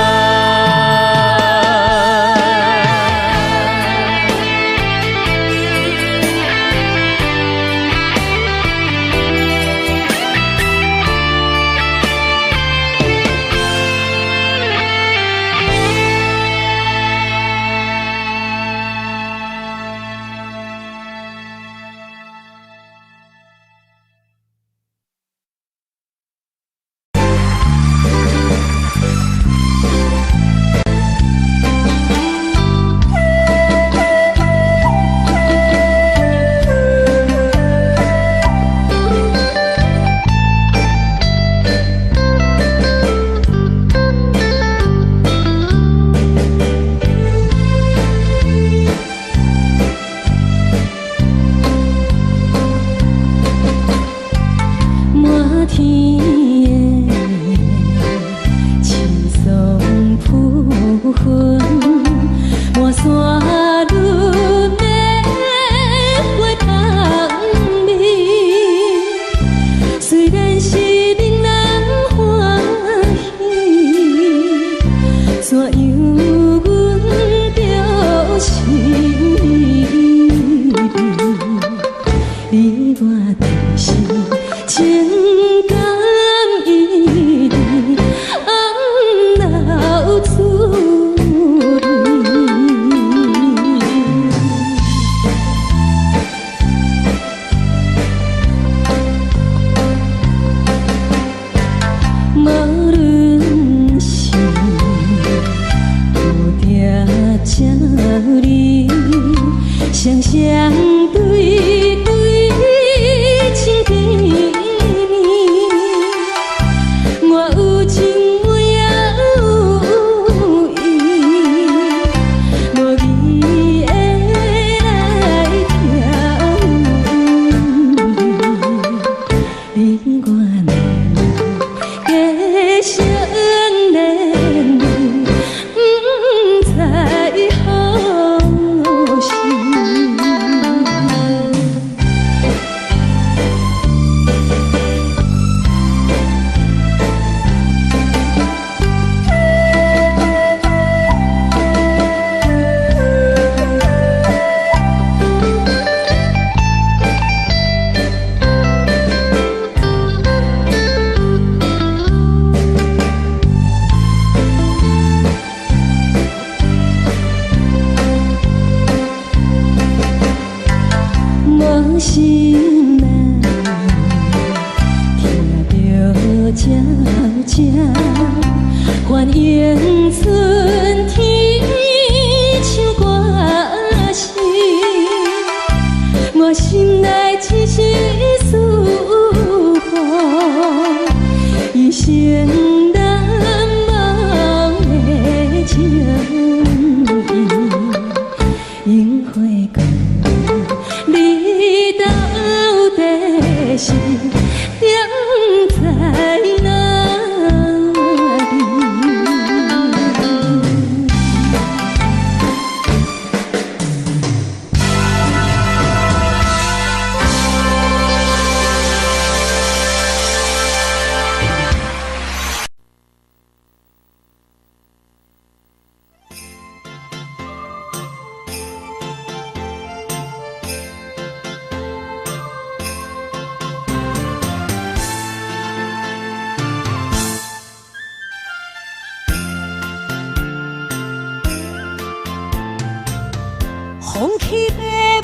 放弃父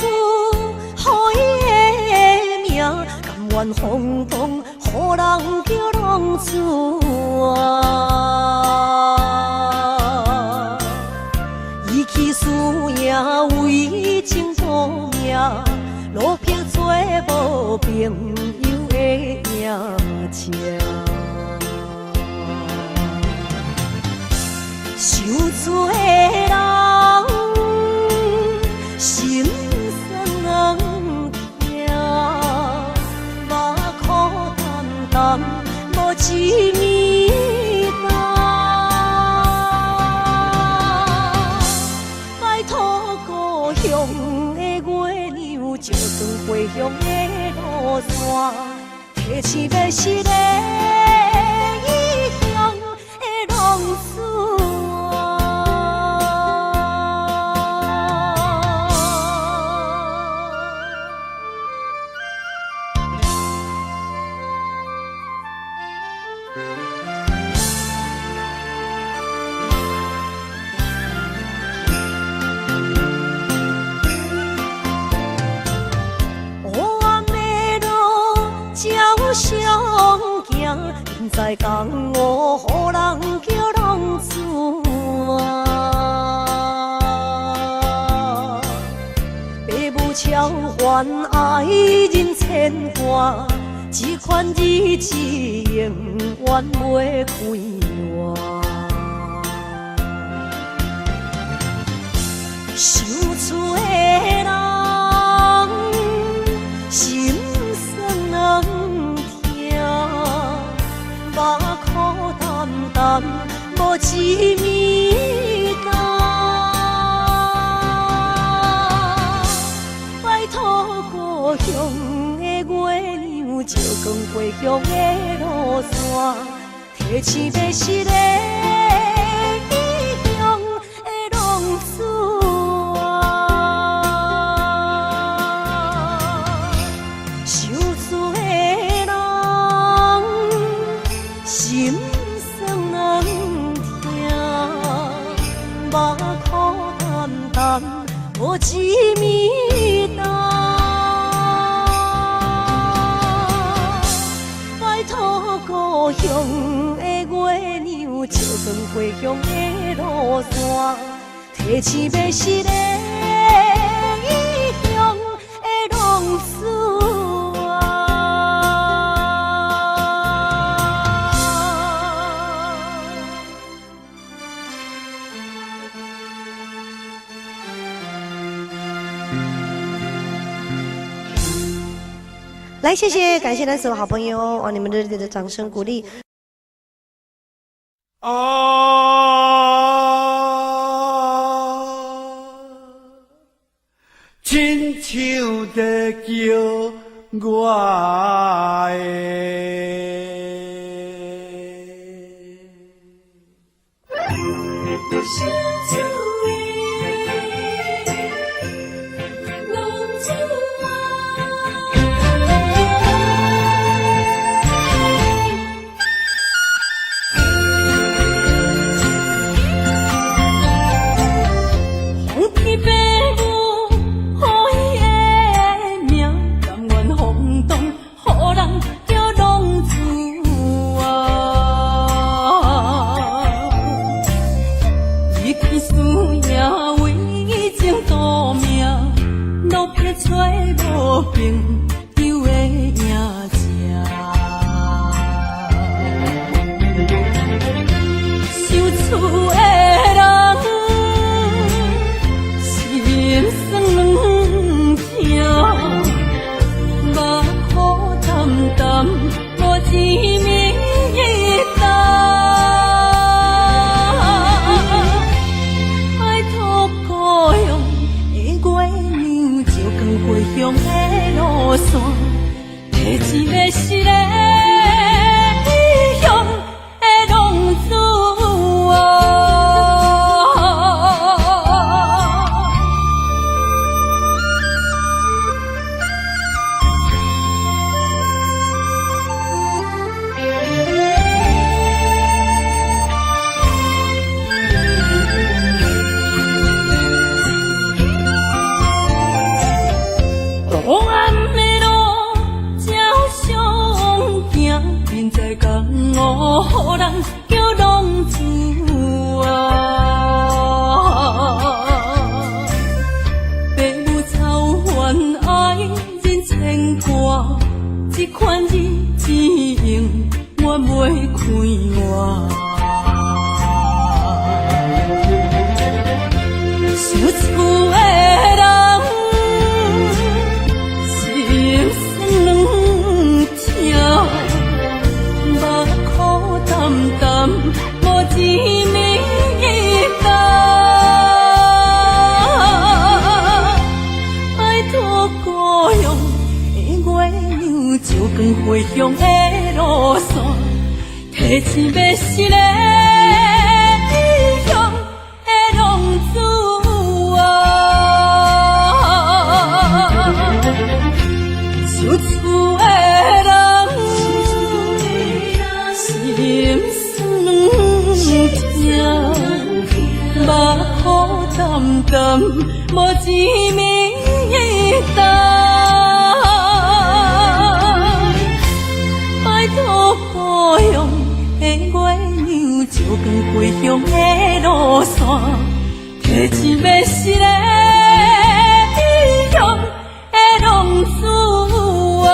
母予伊的命，甘愿风风，予人叫浪子啊！伊去输赢为情赌命，路撇做无朋友的赢家。受罪的人，心酸人听，目眶淡淡，无一面干。拜托故乡的月亮，照光回乡的路线，提醒要是个异乡的浪子。相行，现在江湖，予人叫浪子啊！父母超凡，爱人千万，这款日子永远袂归我。受罪的人，心酸人。目眶淡淡，无一面干。拜托故乡的月亮，照光回乡的路线，提醒要是个异乡的浪子啊！受罪的人。心酸人听，目眶淡淡，无一面干。拜托故乡的月亮，照光回乡的路线，提醒要是个异乡的浪子。来，谢谢，感谢咱所有好朋友哦，你们热烈的掌声鼓励。亲像在叫我的。乡的路现在讲我予人叫浪子啊，父母操怨爱人牵挂，这款日子用我袂开换。想厝的人心酸软痛，目苦淡淡无一面红。拜托故乡的月亮，照光回乡的路线，提醒要是个异乡的浪子啊。想厝的人心酸软痛，目苦淡淡无一面红。拜托故乡的月亮，照光回乡的路线，提醒要是个异乡的浪子啊。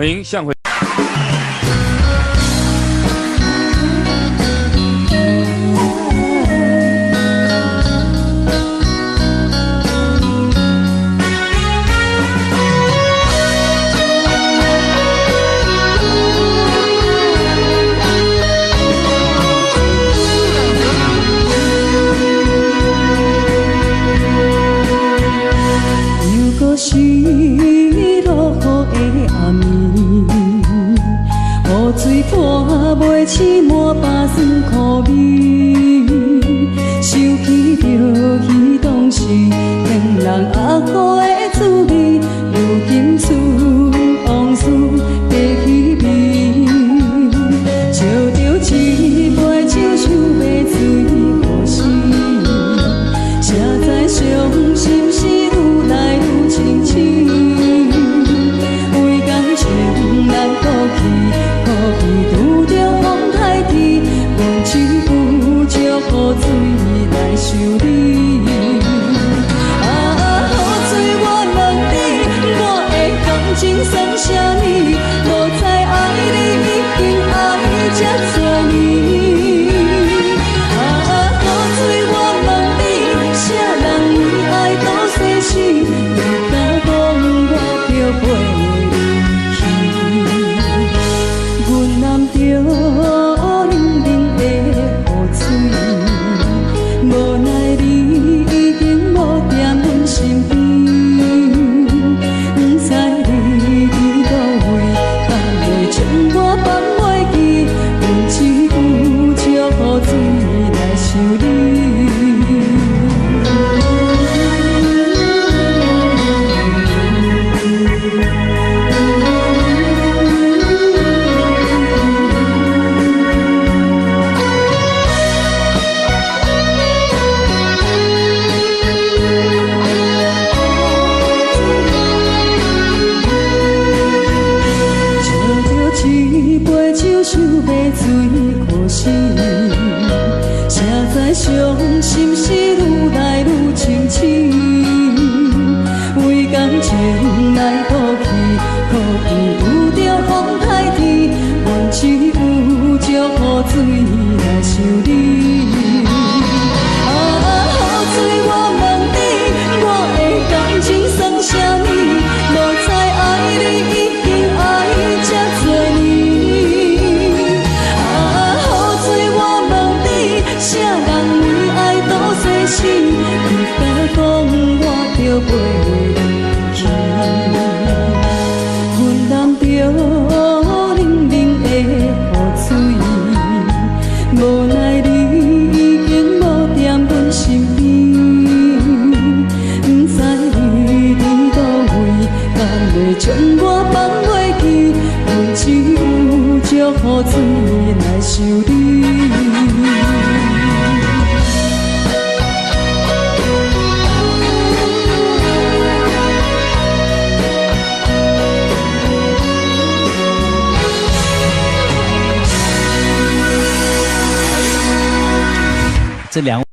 欢迎向回。是落雨的暗暝，雨水泼袂起满巴酸苦味，想起着彼当时令人压苦的滋味，如今厝往事在稀微，笑着一杯酒想要醉过时，谁知伤心事愈来愈清醒，为感情难过去，可比拄着风台天，阮只有借雨水来想你。雨水我问你，我的感情算啥物？无知爱你已经爱这多年。雨水我问你，啥人为爱都逝世？你敢讲我着陪你去？阮揽着冷冷的雨水，无奈你已经无在阮身边，不知你伫倒位，敢会将我放袂记？阮只有借雨水来想你。想要醉过时，谁知伤心事愈来愈清醒，为感情来倒去，可比拄着风台天，阮只有借雨水来想你。雨水我问你，我的感情算啥物？无知爱你已经爱这多年。啥人为爱都逝世？你敢讲我着陪你去？阮揽着冷冷的雨水，无奈你已经无在阮身边，不知你伫倒位，敢会将我放袂记？阮只有借雨水来想你。这两位。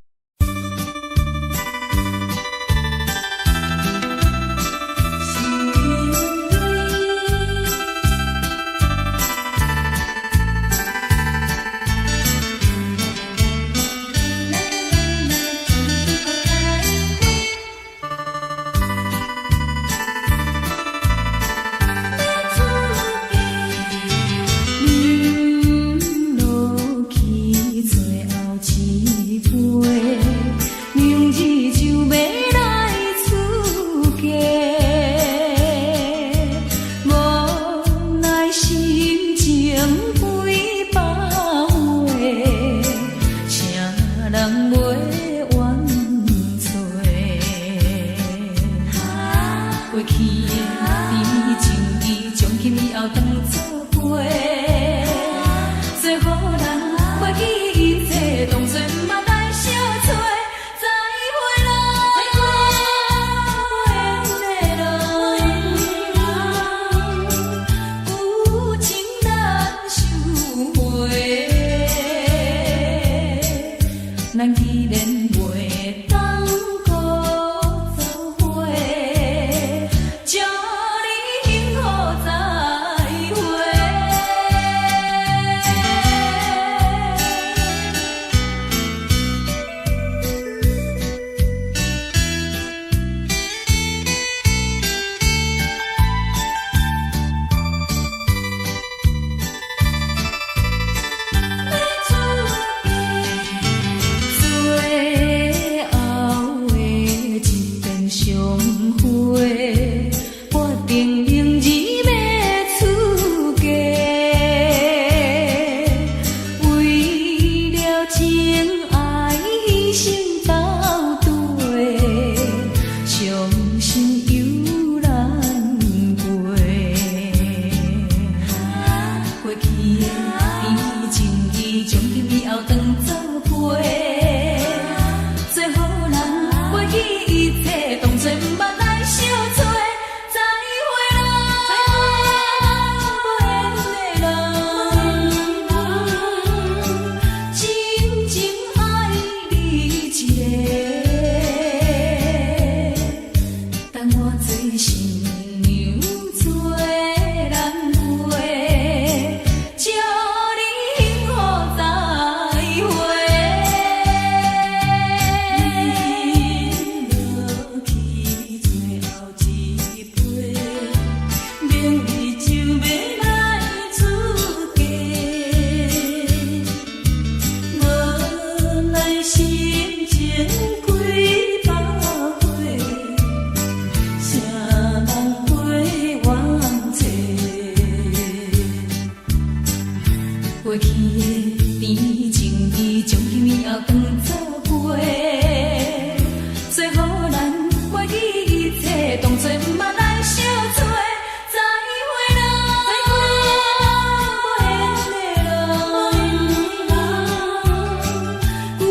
咱既然袂当搁做伙，祝你幸福在去的甜情意，将今夜当作陪，最好咱袂记一切，当作毋捌咱相做。再会啦，无缘的人，有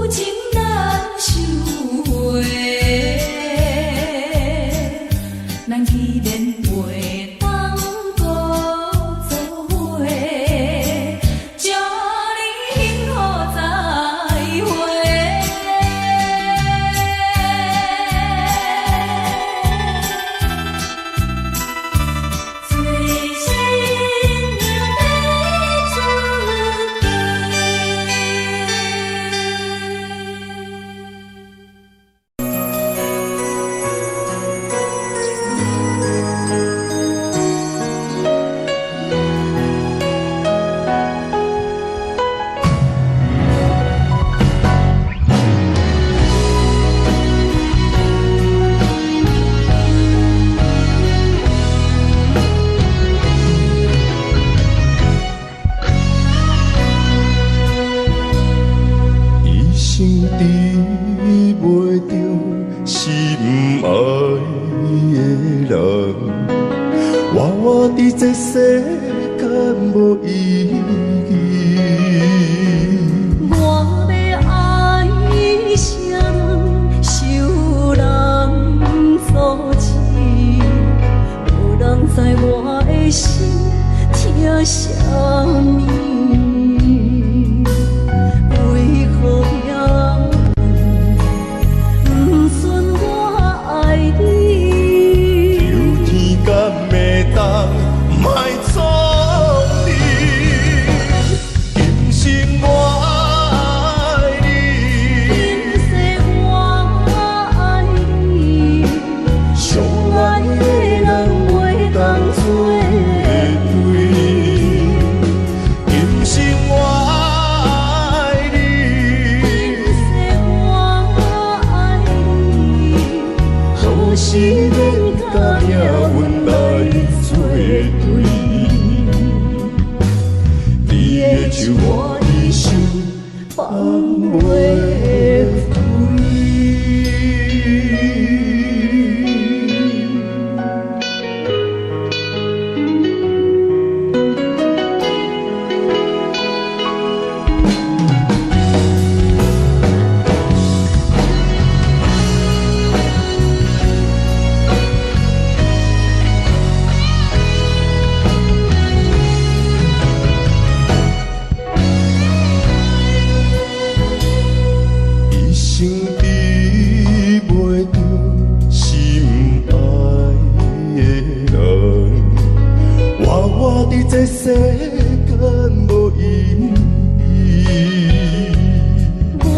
情难收回，咱既然袂当搁做伙，祝你幸福再会。最新娘要出一生治袂着心爱的人，我伫这世间无意义。我要爱谁人，受人所欺，无人知我的心疼啥物，为何也不顺我爱你？有天敢会当莫错你，今生我爱你，今世我爱你，相爱的人袂当做对。今生我爱你，今世我爱你，好时免甲命运来作对。你的手我一生放袂开。一生治袂着心爱的人，我伫这世间无意义。我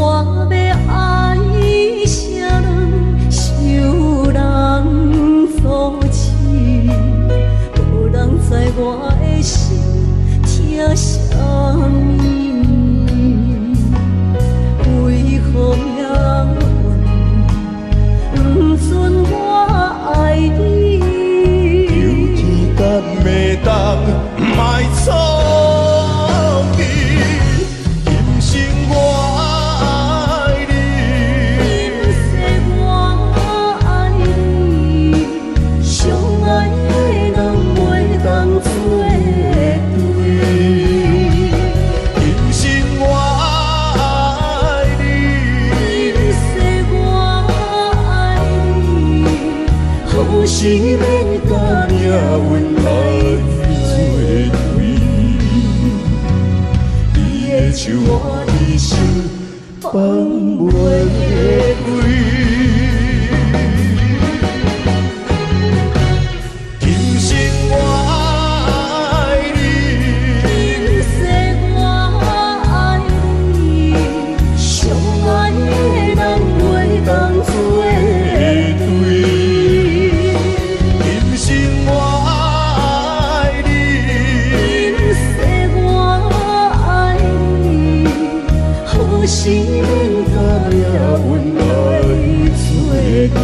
要爱谁人，受人所欺，无人知我的心疼啥物，为何命运不准我爱你？有天敢会当莫错你，今生我爱你，今世我爱你，相爱的人袂当做对。今生我爱你，今世我爱你，好时免甲命运来作对。你的手我一生放袂开。今生我爱你，今世我爱你，相爱的人袂当做对。今生我爱你，今世我爱你，好时免甲命运来作对。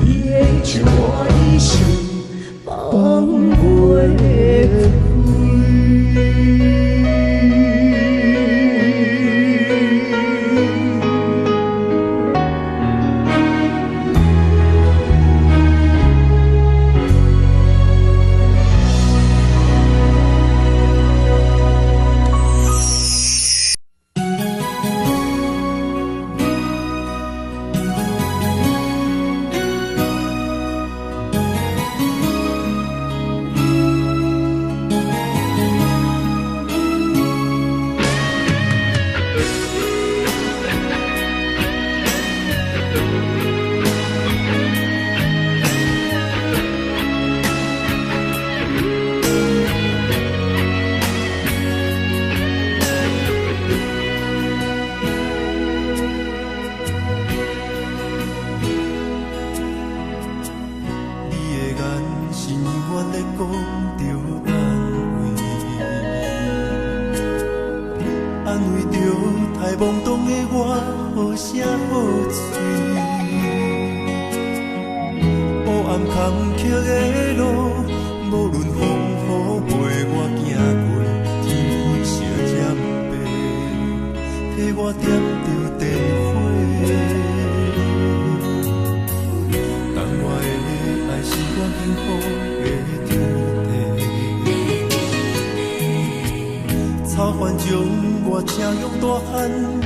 你的手我一生放袂开。咧讲着安慰，安慰着太懵懂的我，好声好嘴。黑暗坎坷的路，无论风雨陪我行过，天昏烧渐白，替我点着灯火。等我的爱是我幸福的天地，草原将我请用大汉，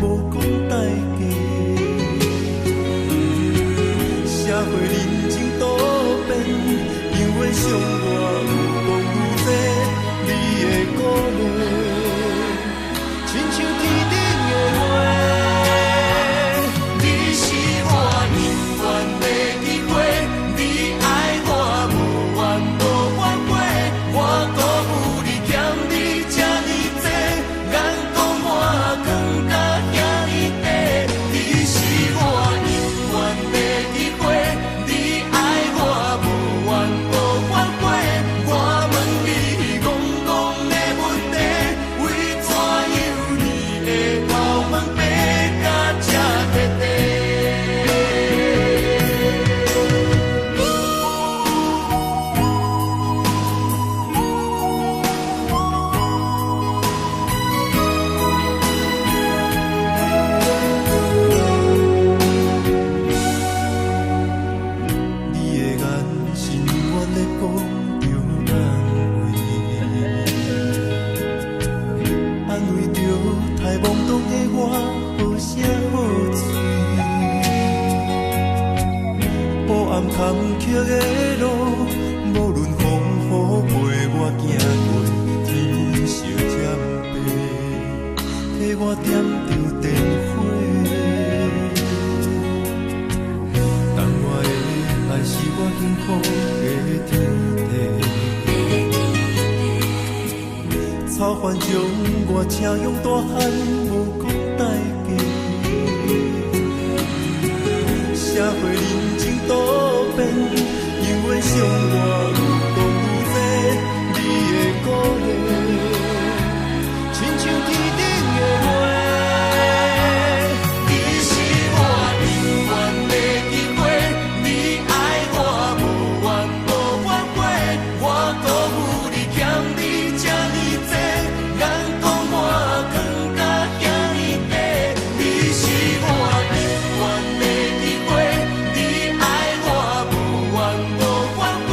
无讲代价。社会人情多变，因为伤我有讲有多，你的鼓励，亲像天顶的花。你是我永远的机会，你爱我无怨无反悔，我辜负你欠你这呢多，眼光我更加遐呢多。你是我永远的机会，你爱我无怨无反悔，我问你戆戆的问题，为怎样你的头毛白甲这彻底？你的眼是永远咧讲着安慰，安慰着太懵懂的我，好声好嘴。黑暗坎坷的路，无论风雨陪我行过，天昏烧渐白，替我点着灯火。等我的爱是我幸福的天地，草原将我请用大汉，无讲代价。社会人情多变，因为伤我有讲有多，你的鼓励，亲像天顶的花。你是我永远的机会，你爱我无怨无反悔，我辜负你欠你这呢多，眼光我更加遐呢多。你是我永远的机会，你爱我无怨无反悔，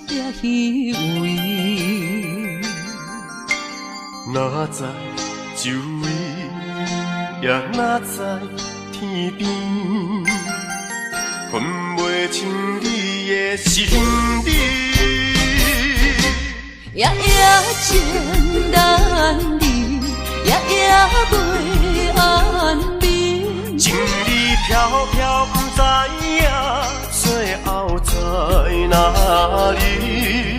也虚伪。哪知周围，也哪知天边，分袂清你的心理。夜夜情难离，夜夜袂安眠。情意飘飘，不知影最后在哪里。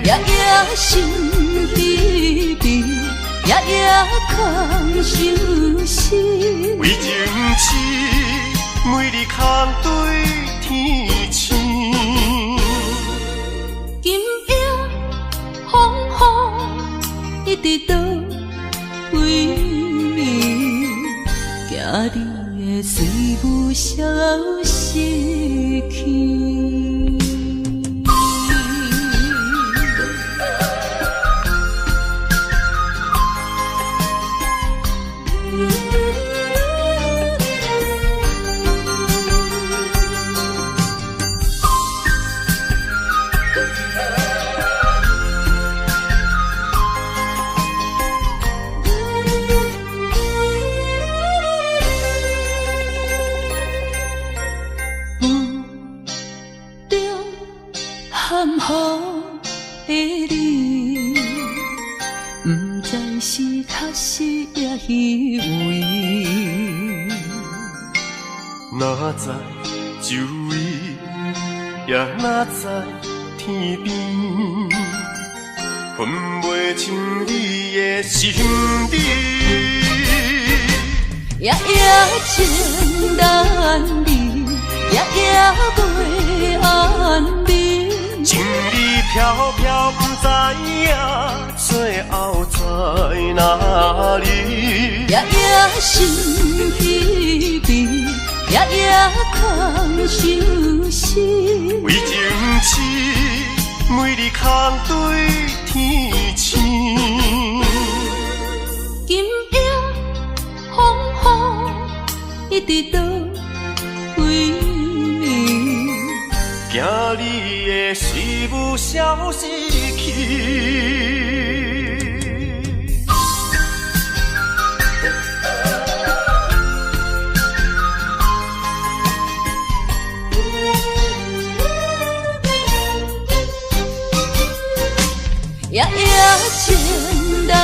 夜夜心稀微，夜夜空相思。为情痴，每日空对天星。今夜风雨一直到为暝，惊你的随无消息去。含糊的你，不知是确实也虚伪。哪知周围，也哪知天边，分袂清你的心理。夜夜情难离，夜夜袂安眠。情意飘飘，不知影最后在哪里。夜夜心稀微，夜夜空相思。为情痴，每日空对天星。今夜风雨一直到为暝，惊你的随无消息去。夜夜情难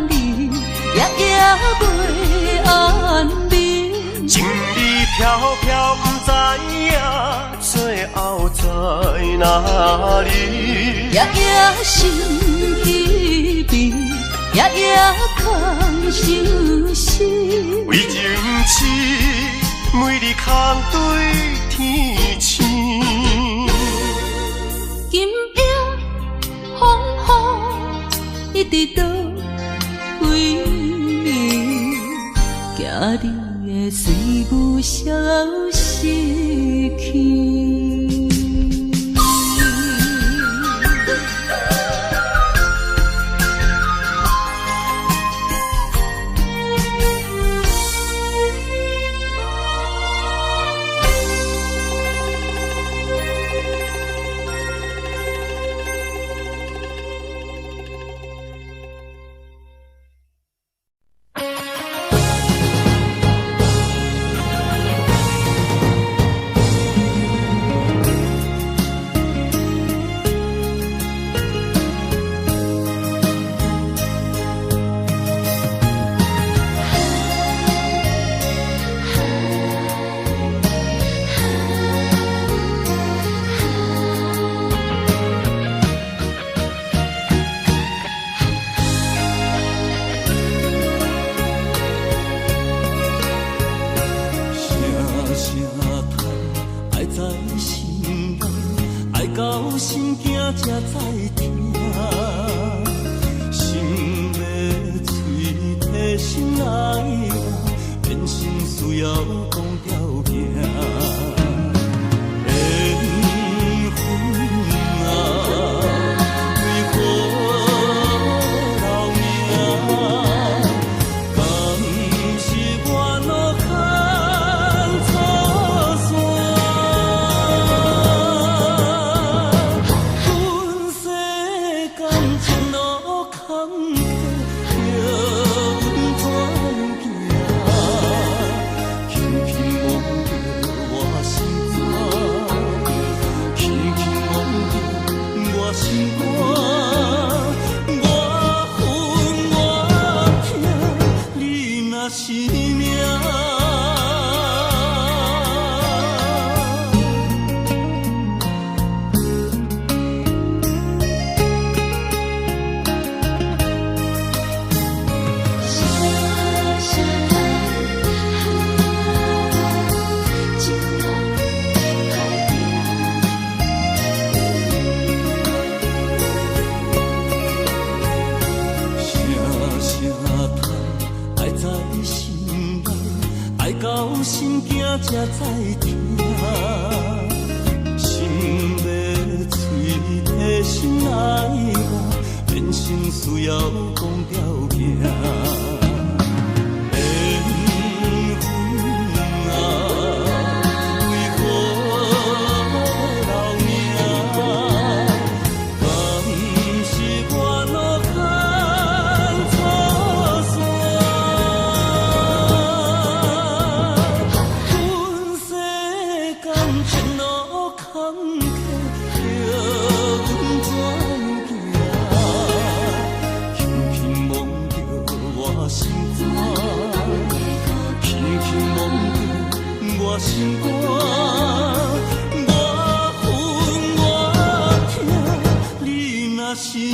离，夜夜袂安眠。情意飘飘，不知影最后在哪里。夜夜心稀微，夜夜空相思。为情痴，每日空对天星。今夜风雨一直到为暝，惊你的随无消息去。我心肝，我恨我痛，你若是命。到心惊才知听，心要碎的心爱我，人生需要讲条行。心肝，我恨我痛，你若是命。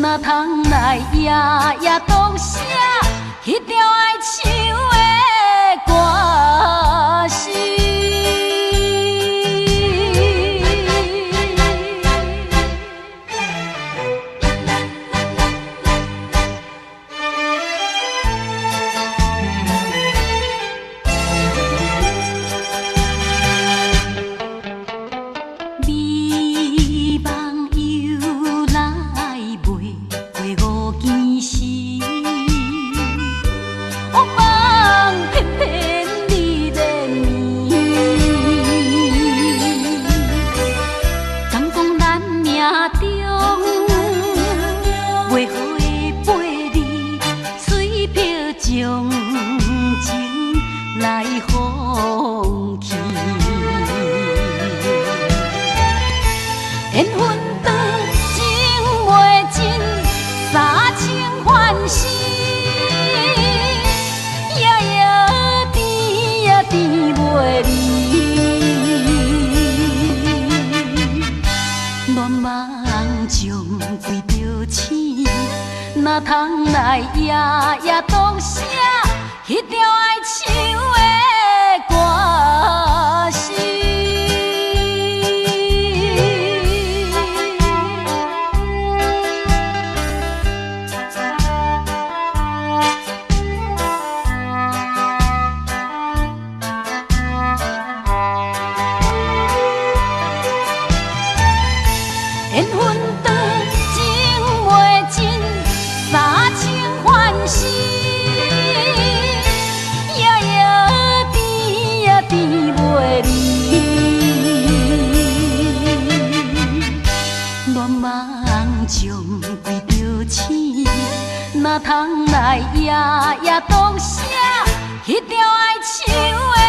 哪通来夜夜当写迄条爱唱的歌词。哪通来夜夜当写迄条爱唱的歌词？缘分长，情袂尽。三情欢喜，夜夜甜呀甜袂离。恋梦将规条星，哪通来夜夜当写迄条爱唱的。